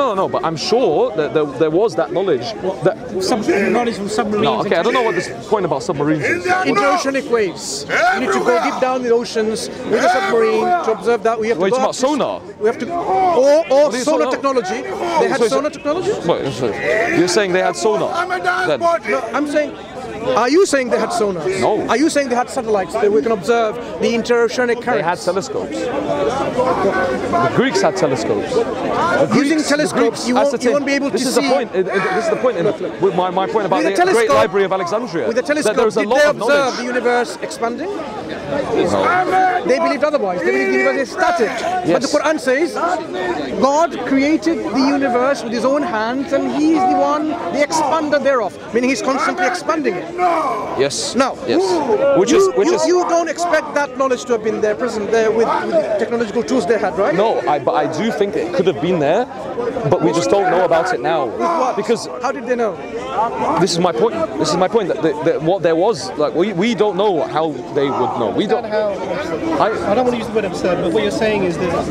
No. But I'm sure that there was that knowledge. Knowledge from submarines. No, okay. I don't know what this point about submarines is. Interoceanic waves. You need to go deep down the oceans with a submarine to observe that. We have to. Wait, about sonar? We have to, or sonar technology. They had sonar technology. Wait, you're saying they had sonar? Then. No, I'm saying. Are you saying they had sonar? No. Are you saying they had satellites that we can observe the interoceanic currents? They had telescopes. The Greeks had telescopes. Using telescopes, you won't be able to see. This is the point. With my point about the Great Library of Alexandria. With the telescope, did they observe the universe expanding? No. They believed otherwise. They believed the universe is static. Yes. But the Quran says God created the universe with His own hands, and He is the one, the expander thereof. Meaning He's constantly expanding it. Yes. Now, which is you don't expect that knowledge to have been there, present there with the technological tools they had, right? No, but I do think it could have been there, but we just don't know about it now. With what? Because how did they know? This is my point. That what there was, like we don't know how they would know. We don't. I don't want to use the word absurd, but what you're saying is that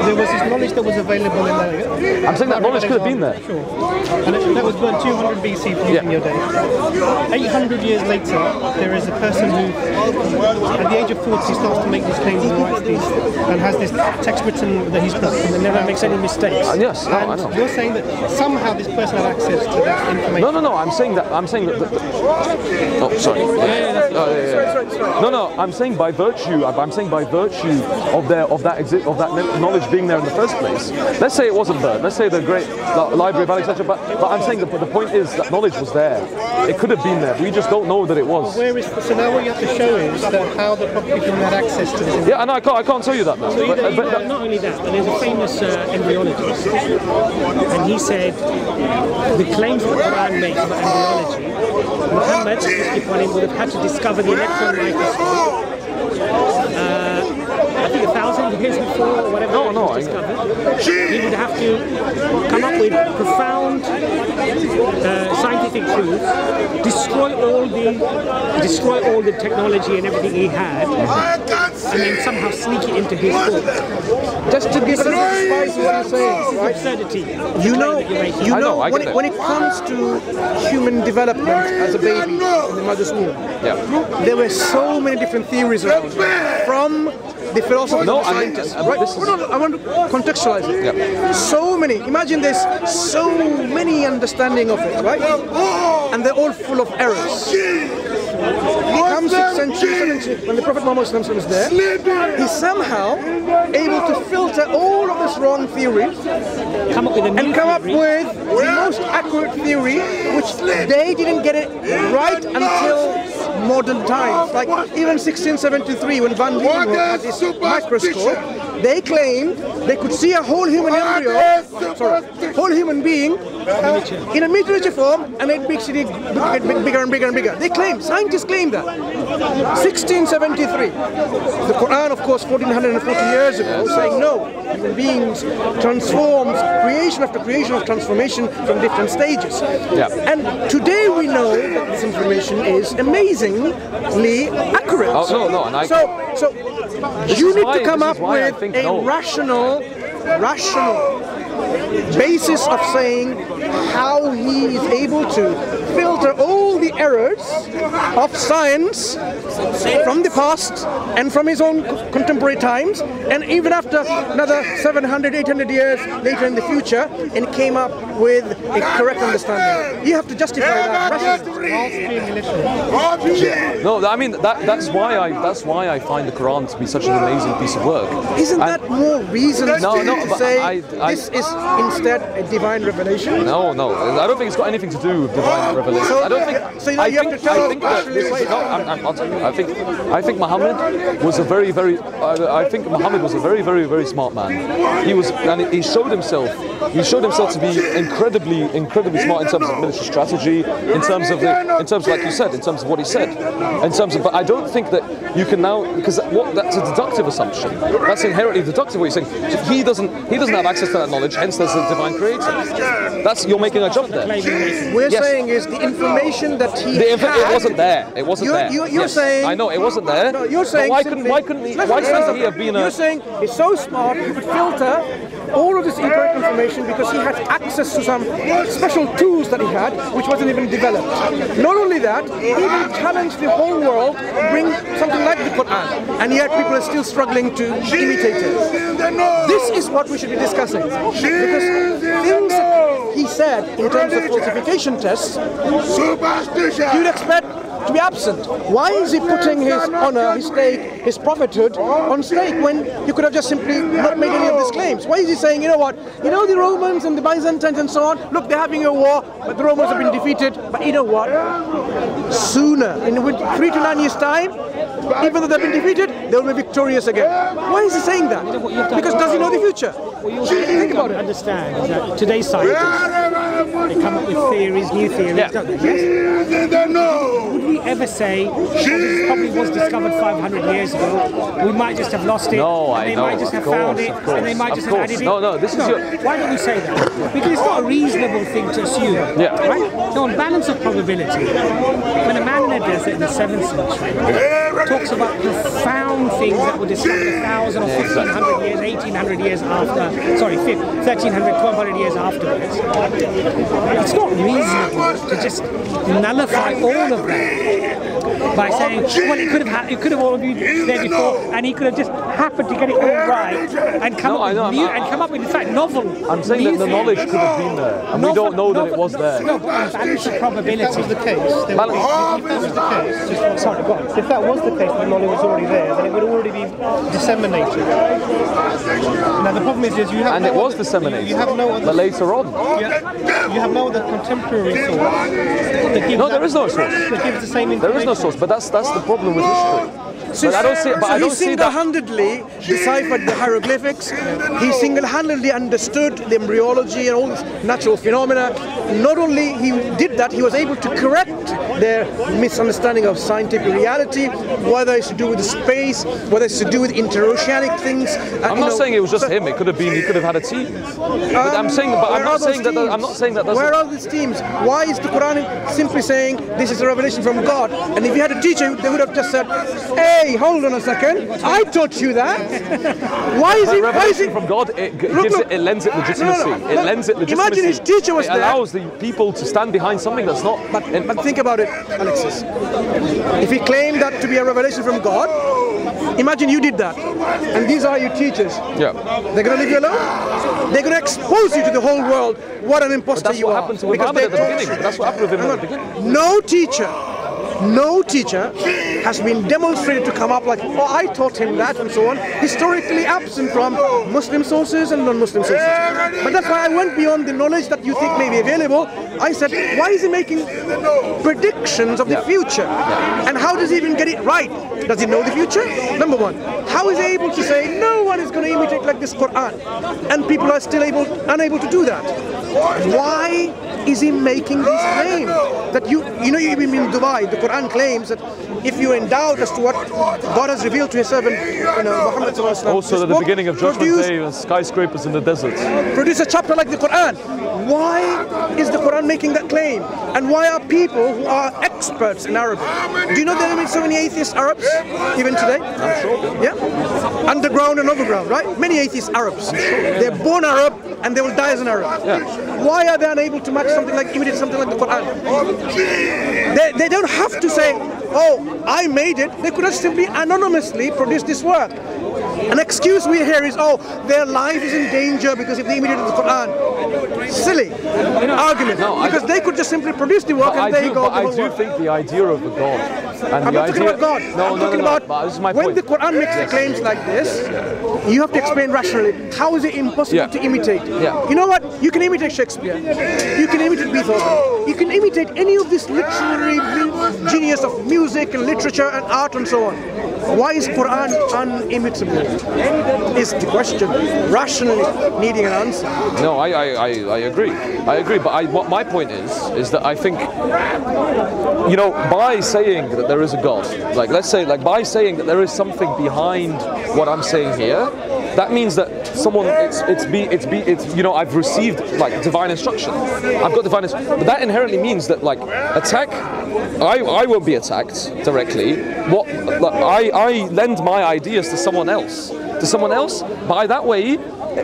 there was this knowledge that was available in the. I'm saying that knowledge could have been there. Sure. And that was burnt 200 BC for you in your day. 800 years later, there is a person who, at the age of 40, starts to make these claims and writes these, and has this text written that he's put, and never makes any mistakes. Yes, no, I know. You're saying that somehow this person had access to that information. No. I'm saying that. Oh, sorry. No. I'm saying by virtue. I'm saying by virtue of that knowledge being there in the first place. Let's say it wasn't burnt. Let's say the Great Library of Alexandria. But I'm saying that the point is that knowledge was there. It could have been there. We just don't know that it was. So now what you have to show is that how the Prophet had access to this. Yeah, and I can't tell you that now. But not only that, but there's a famous embryologist, and he said the claims that the Quran makes about embryology, Muhammad, would have had to discover the electron microscope. I think 1,000 years before, or whatever it was discovered, he would have to come up with profound scientific truths, destroy all the technology and everything he had, and then somehow sneak it into his book. Just to give a little spice to what you're saying, right? Absurdity. When it comes to human development as a baby in the mother's womb, there were so many different theories around it, from the philosophers and scientists. I want to contextualize it. Yeah. So many. Imagine there's so many understanding of it, right? And they're all full of errors. Come 6th century, 7th century, when the Prophet Muhammad was there, he's somehow able to filter all of this wrong theory and come up with the most accurate theory, which they didn't get it right until modern times. Like even 1673, when Van Leeuwenhoek had this microscope, they claimed they could see a whole human whole human being in a miniature form, and it makes it get bigger and bigger and bigger. Scientists claim that. 1673. The Quran, of course, 1440 years ago, saying no, human beings transforms creation after creation of transformation from different stages. Yeah. And today we know that this information is amazingly accurate. Oh, no, and I... So you need to come up with a rational basis of saying how he is able to filter all the errors of science from the past and from his own contemporary times, and even after another 700, 800 years later in the future, and came up with a correct understanding. You have to justify that rationally. No, I mean that's why I find the Quran to be such an amazing piece of work. Isn't that more reason to say this is instead a divine revelation? No, I don't think it's got anything to do with divine revelation. So, I don't think. So you have to tell I think Muhammad was a very smart man. He showed himself to be incredibly smart in terms of military strategy, in terms of like you said, in terms of what he said, but I don't think that you can now, because that's a deductive assumption. That's inherently deductive. What you're saying, he doesn't have access to that knowledge. Hence, there's a divine creator. You're making a jump there. We're saying is the information that he had. It wasn't there. It wasn't there. You're saying. I know it wasn't there. No, you're saying. Why couldn't he have been a? You're saying he's so smart he could filter all of this incorrect information because he had access to some special tools that he had, which wasn't even developed. Not only that, he even challenged the whole world to bring something like the Quran, and yet people are still struggling to imitate it. This is what we should be discussing, because things he said in terms of falsification tests, you'd expect to be absent. Why is he putting his honor, his stake, his prophethood on stake when he could have just simply not made any of these claims? Why is he saying, you know what, the Romans and the Byzantines and so on, look, they're having a war, but the Romans have been defeated, but you know what, sooner, in 3 to 9 years' time, even though they've been defeated, they'll be victorious again. Why is he saying that? Because does he know the future? Think about it. Understand is that today's scientists, they come up with theories, new theories, don't they? Yes? Would we ever say, this probably was discovered 500 years ago, we might just have lost it, and they might just have found it, and they might just have added it? No, this is your... Why don't we say that? Because it's not a reasonable thing to assume, right? So on balance of probability, when a man in a desert in the 7th century talks about profound things that were discovered 1,000 or 1,500 years, 1,800 years after, 1,300, 1,200 years afterwards, it's not reasonable to just nullify all of that by saying, well, it could have all been there before, and he could have just happened to get it all right and come up with in fact novel. I'm saying that the knowledge could have been there, and we don't know that it was there. No, but on balance of probability. If that was the case, if that was the case, the knowledge was already there, then it would already be disseminated. Now the problem is you have it was disseminated. You have no other. But later on, you have no other contemporary source. There is no source. That gives the same information. There is no source, but that's the problem with history. But I don't see. But I don't see that. He single-handedly deciphered the hieroglyphics. He single-handedly understood the embryology and all these natural phenomena. Not only he did that, he was able to correct their misunderstanding of scientific reality, whether it's to do with space, whether it's to do with interoceanic things. I'm not saying it was just him. It could have been. He could have had a team. But I'm saying. But I'm not saying that. I'm not saying that. Where are these teams? Why is the Quran simply saying this is a revelation from God? And if you had a teacher, they would have just said, "Hey, hold on a second. I taught you that." Why is it? Revelation from God? It lends it legitimacy. It lends it legitimacy. Imagine his teacher was there. It allows the people to stand behind something that's not. But think about it, Alexis. If he claimed that to be a revelation from God, imagine you did that, and these are your teachers. Yeah. They're going to leave you alone? They're going to expose you to the whole world. What an imposter you are. That's what happened to Muhammad at the beginning. That's what happened with him at the beginning. No teacher has been demonstrated to come up like, oh, I taught him that and so on, historically absent from Muslim sources and non-Muslim sources. But that's why I went beyond the knowledge that you think may be available. I said, why is he making predictions of the future? And how does he even get it right? Does he know the future? Number one. How is he able to say, no one is going to imitate like this Quran? And people are still unable to do that. Why is he making these claims? That even in Dubai, the Quran claims that if you're in doubt as to what God has revealed to his servant, Muhammad sallallahu alaihi wasallam, also at the beginning of Judgment Day, skyscrapers in the desert. Produce a chapter like the Quran. Why is the Quran making that claim? And why are people who are experts in Arabic? Do you know there are so many atheist Arabs even today? I'm sure. Yeah, underground and overground, right? Many atheist Arabs. They're born Arab and they will die as an Arab. Yeah. Why are they unable to match imitate something like the Quran? They don't have to say, oh, I made it. They could have simply anonymously produced this work. An excuse we hear is, oh, their life is in danger because if they imitated the Quran. Silly argument. No, because they could just simply produce the work and they go. I do think the idea of a God. And I'm not talking about God. I'm talking about this is my when point. the Quran makes claims like this, you have to explain rationally. How is it impossible to imitate? Yeah. You know what? You can imitate Shakespeare. You can imitate Beethoven. You can imitate any of this literary genius of music and literature and art and so on. Why is Quran unimitable? Is the question rationally needing an answer? No, I agree. I agree. But what my point is that I think, you know, by saying that there is a God, like let's say, like by saying that there is something behind what I'm saying here, that means that someone, it's you know, I've received like divine instruction. I've got divine instruction. But that inherently means that like I won't be attacked directly. I lend my ideas to someone else. By that way,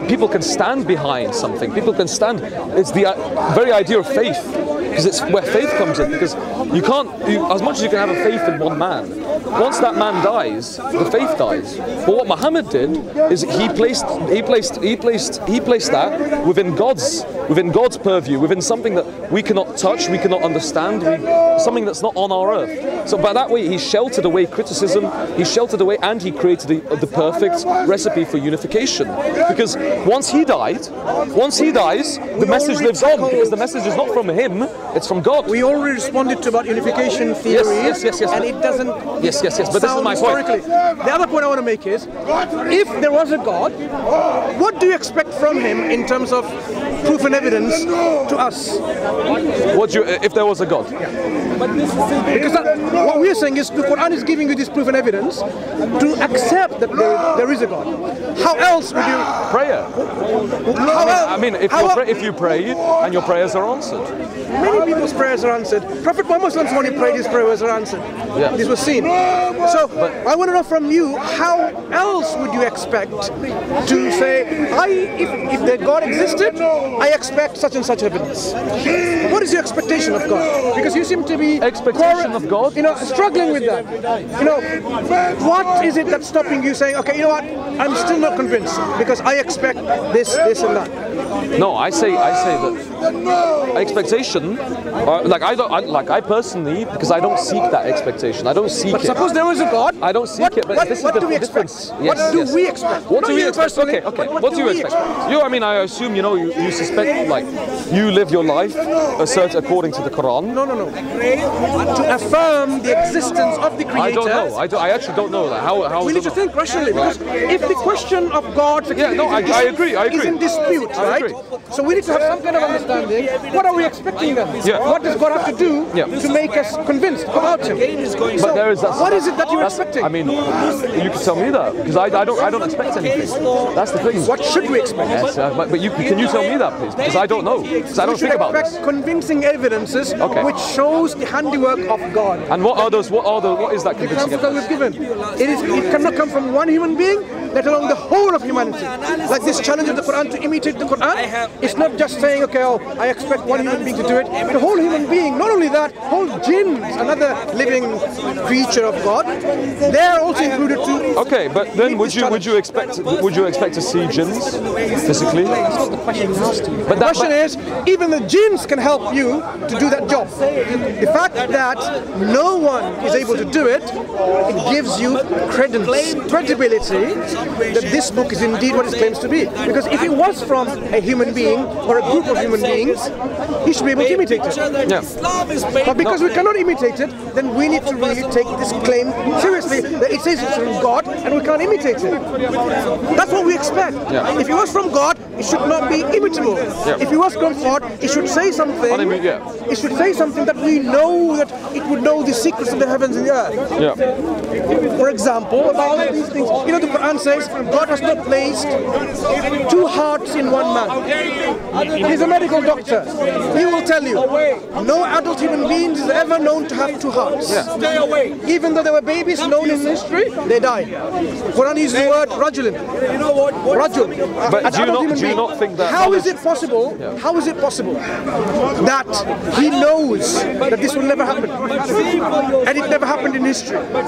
people can stand behind something. People can stand. It's the very idea of faith, because it's where faith comes in. Because you can't, as much as you can have a faith in one man, once that man dies, the faith dies. But what Muhammad did is he placed that within God's purview, within something that we cannot touch, we cannot understand, something that's not on our earth. So by that way, he sheltered away criticism. He sheltered away, and he created the perfect recipe for unification. Because once he dies, the message lives on, because the message is not from him, it's from God. We already responded to about unification theories, yes, and it doesn't but this is my point. The other point I want to make is, if there was a God, what do you expect from him in terms of proof and evidence to us? If there was a God? Because what we're saying is the Quran is giving you this proof and evidence to accept that there is a God. How else would you... Prayer. I mean, if you pray and your prayers are answered. Many people's prayers are answered. Prophet Muhammad when he prayed, his prayers are answered. Yeah. This was seen. So I want to know from you, how else would you expect to say, if the God existed, I expect such and such evidence? What is your expectation of God? Because you seem to be expectation of God, struggling with that. What is it that's stopping you saying, okay, you know what, I'm still not convinced because I expect this and that? No, I say that expectation, I personally, because I don't seek that expectation. I don't seek it. But suppose there was a God. I don't seek it. But this is the difference. What do we expect? What do we expect? Okay. What do you expect? I mean, I assume you suspect, like, you live your life according to the Quran. No. To affirm the existence of the Creator. I don't know. I actually don't know that. How we need to think rationally, because if the question of God I agree. is in dispute, right? So we need to have some kind of understanding. What are we expecting then? Yeah. What does God have to do to make us convinced about Him? But there is that. What is it that you're expecting? I mean, you can tell me that, because I don't expect anything. That's the thing. What should we expect? Yes, but can you tell me that, please? Because I don't know. Because I don't think about this. Convincing evidences which shows the handiwork of God. And what are those? What is that convincing evidence? That we've given. It cannot come from one human being, let alone the whole of humanity. Like this challenge of the Quran to imitate the Quran, it's not just saying, okay, I expect one human being to do it. The whole human being, not only that, whole jinns, another living creature of God, they are also included too. Okay, but then would you expect to see jinns physically? That's not the question asked you. But the question is, even the jinns can help you to do that job. The fact that no one is able to do it, it gives you credibility that this book is indeed what it claims to be. Because if it was from a human being or a group of human beings, he should be able to imitate it. Yeah. But because we cannot imitate it, then we need to really take this claim seriously, that it says it's from God and we can't imitate it. That's what we expect. Yeah. If it was from God, it should not be imitable. Yeah. If it was from God, it should say something. It should say something that we know, that it would know the secrets of the heavens and the earth. Yeah. For example, about these things, the Quran says God has not placed two hearts in one man. He's a medical doctor. He will tell you, no adult human being is ever known to have two hearts. Yeah. Even though there were babies known in history, they died. Quran uses the word rajulin. Rajul. But do you not think that... How is it possible that he knows that this will never happen? And it never happened in history. I'm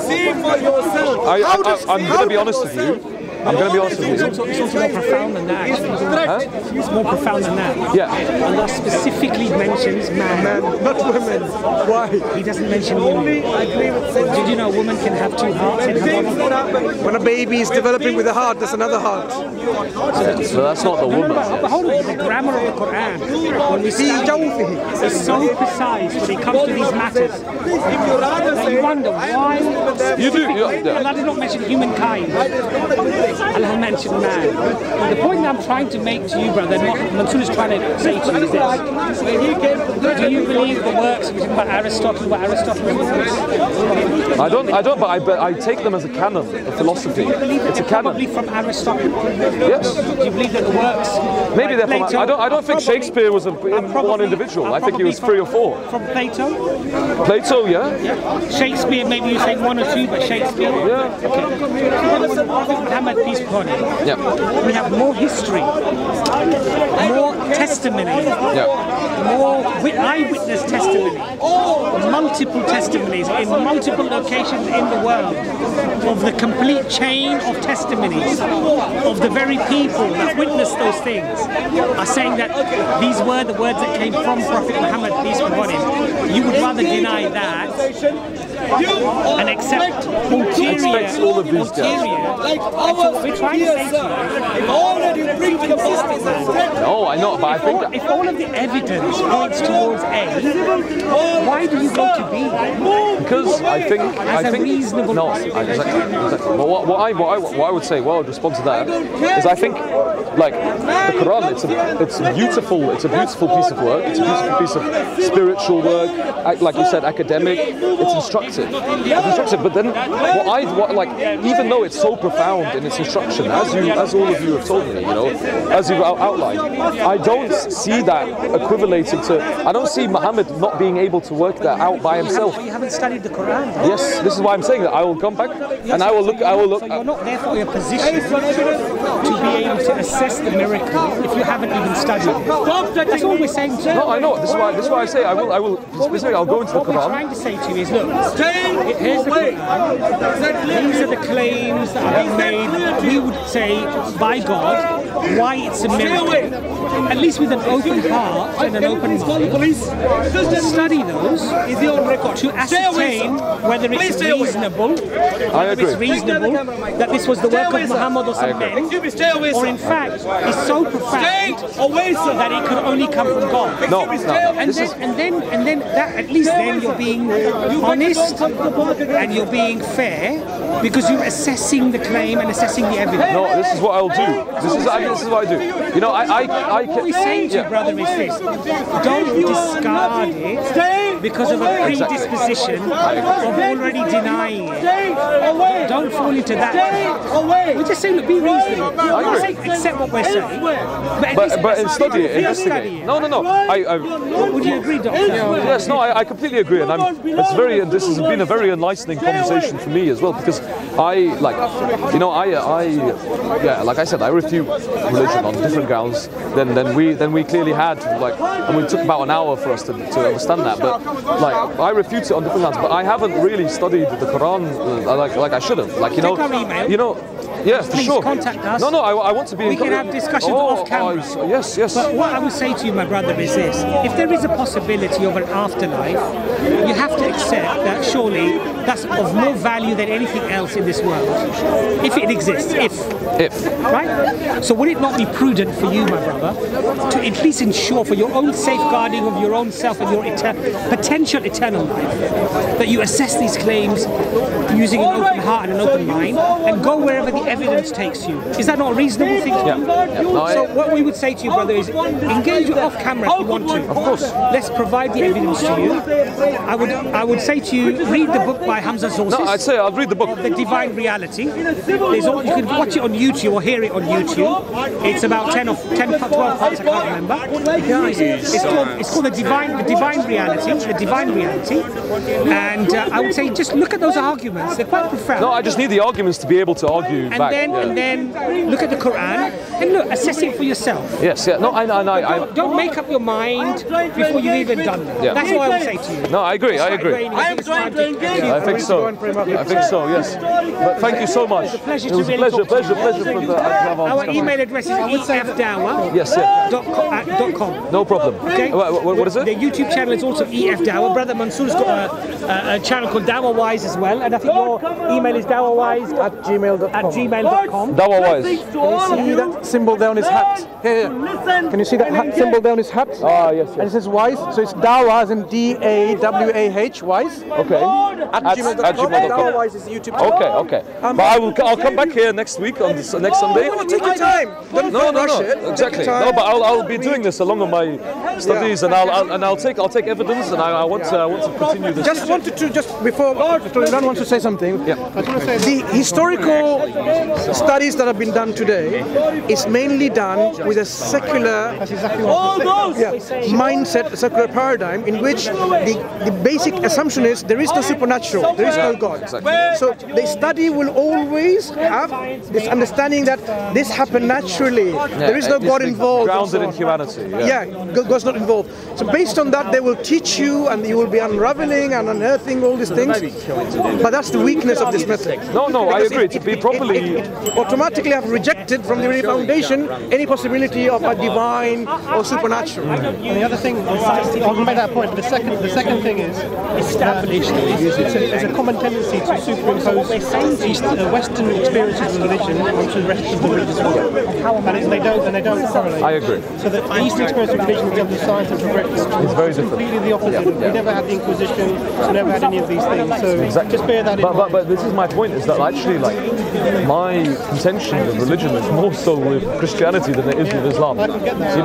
going to be honest with you. I'm going to be honest with you. It's also more profound than that, actually. It's more profound than that. Yeah. Allah specifically mentions man, not women. Why? He doesn't mention women. Did you know a woman can have two hearts in her body? When a baby is developing with a heart, there's another heart. So that's not the woman. But hold on, the grammar of the Quran, when we study, is so precise when it comes to these matters. That you wonder why You do. Allah did not mention humankind. Allah mentioned man. The point that I'm trying to make to you, brother, Mansur is trying to say to you is this. Do you believe the works about Aristotle? I don't, but I take them as a canon of philosophy. It's a canon. Probably from Aristotle. Yes. Do you believe that the works? Maybe they're from. Plato, I don't think Shakespeare was one individual. I think he was 3 or 4. From Plato? Plato, yeah. Shakespeare, maybe you say 1 or 2, but Shakespeare. Yeah. Okay. Muhammad, peace upon him. Yeah. We have more history, more testimony, more eyewitness testimony, multiple testimonies in multiple locations in the world of the complete chain of testimonies of the very people that witnessed those things are saying that these were the words that came from Prophet Muhammad, peace be upon him. You would rather deny that and accept ulterior. All of these guys. And so what we're trying to say to you, No, I know, but I think if all of the evidence points towards A, why do you go to B? because I think reasonable no, exactly. But what I would say, well, I'd respond to that is I think like the Quran, it's a beautiful piece of work. It's a beautiful piece of spiritual work. Like you said, academic. It's instructive. But then even though it's so profound in its instruction, as all of you have told me, as you've outlined, I don't see that equivalating to. I don't see Muhammad not being able to work that out by himself. You haven't studied the Quran. Yes, this is why I'm saying that I will come back and I will look. So you're not therefore in a position to be able to assess the miracle if you haven't even studied it. That's all we're saying to you. No, I know. This is why I say I will. Specifically, I'll go into the What we're Quran. trying to say to you is, look, here's the Quran. These are the claims that are being made. We would say by God why it's a miracle. At least with an open heart and an open mind, study those to ascertain whether it's reasonable. I agree. It's reasonable that this was the work of Muhammad or some men, or in fact is so profound that it could only come from God. No. And then that, at least then you're being honest and you're being fair because you're assessing the claim and assessing the evidence. No, this is what I'll do. This is what I do. What we're saying to you, brother, is this: don't discard it because of a predisposition of already denying it. Don't fall into that. We're just saying, look, be reasonable. We're not saying accept what we're saying, but study it, investigate. No. Would you agree, Doctor? Yes, no, I completely agree, and this has been a very enlightening conversation for me as well, because like I said, I refute religion on different grounds than we clearly had, and it took about an hour for us to understand that. But I refute it on different grounds. But I haven't really studied the Quran like I should have. Take our email. Yeah, for Please sure. contact us. No, I want to be. We can have discussions off camera. Yes. But what I would say to you, my brother, is this: if there is a possibility of an afterlife, you have to accept that surely that's of more value than anything else in this world, if it exists. If right. So would it not be prudent for you, my brother, to at least ensure, for your own safeguarding of your own self and your potential eternal life, that you assess these claims using an open heart and an open mind, and go wherever the evidence takes you? Is that not a reasonable thing to do? No, so what we would say to you, brother, is engage off camera if you want to. Of course. Let's provide the evidence to you. I would say to you, read the book by Hamza Zorsis. No, I'd say I'll read the book. The Divine Reality. You can watch it on YouTube or hear it on YouTube. It's about 12 parts, I can't remember. It's called the Divine Reality. The Divine Reality. And I would say just look at those arguments. They're quite profound. No, I just need the arguments to be able to argue and and then look at the Quran and look, assess it for yourself. Yes, yeah. No, I Don't make up your mind before you've even done that. Yeah. That's what I would say to you. No, I agree. I agree. I think so. I think so. Yes. But thank you so much. It was a pleasure It was to a really pleasure talk to you. for the, to have Our email address is efdawa.com. Yes, yeah. No problem. Okay. What is it? The YouTube channel is also EF Brother Mansur's got a channel called Dawawise as well, and I think your email is dawawise@gmail.com. Dawawise. Can you see that symbol there on his hat? Here. Can you see that symbol there on his hat? Ah, yes. And it says wise, so it's Dawa as in DAWAH, wise. Okay. At gmail.com. Dawawise is the YouTube channel. Okay. But I'll come back here next week on this, next Sunday. No, take your time. Don't rush it. Exactly. No, but I'll be doing this along with my studies, and I'll take evidence, and I want to continue this. Before Imran wants to say something. Yeah. The historical studies that have been done today is mainly done with a secular mindset, a secular paradigm in which the basic assumption is there is no supernatural, there is no God. Exactly. So the study will always have this understanding that this happened naturally. There is no God involved. Grounded in humanity. Yeah, God's not involved. So based on that, they will teach you, and you will be unraveling and unearthing all these things. But that's the weakness of this method. No, I agree. To be properly, it automatically have rejected from the very foundation any possibility of a divine or supernatural. And the other thing, I'll make that point. The second thing is established. There's a common tendency to superimpose Western experiences of religion onto the rest of the religious world, and they don't correlate. I agree. So the Eastern experience of religion in terms of science and progression is very different. Completely the opposite. We never had the Inquisition, we never had any of these things. So just bear that in mind. But this is my point: is that actually, like, my contention with religion is more so with Christianity than it is with Islam. I can get that.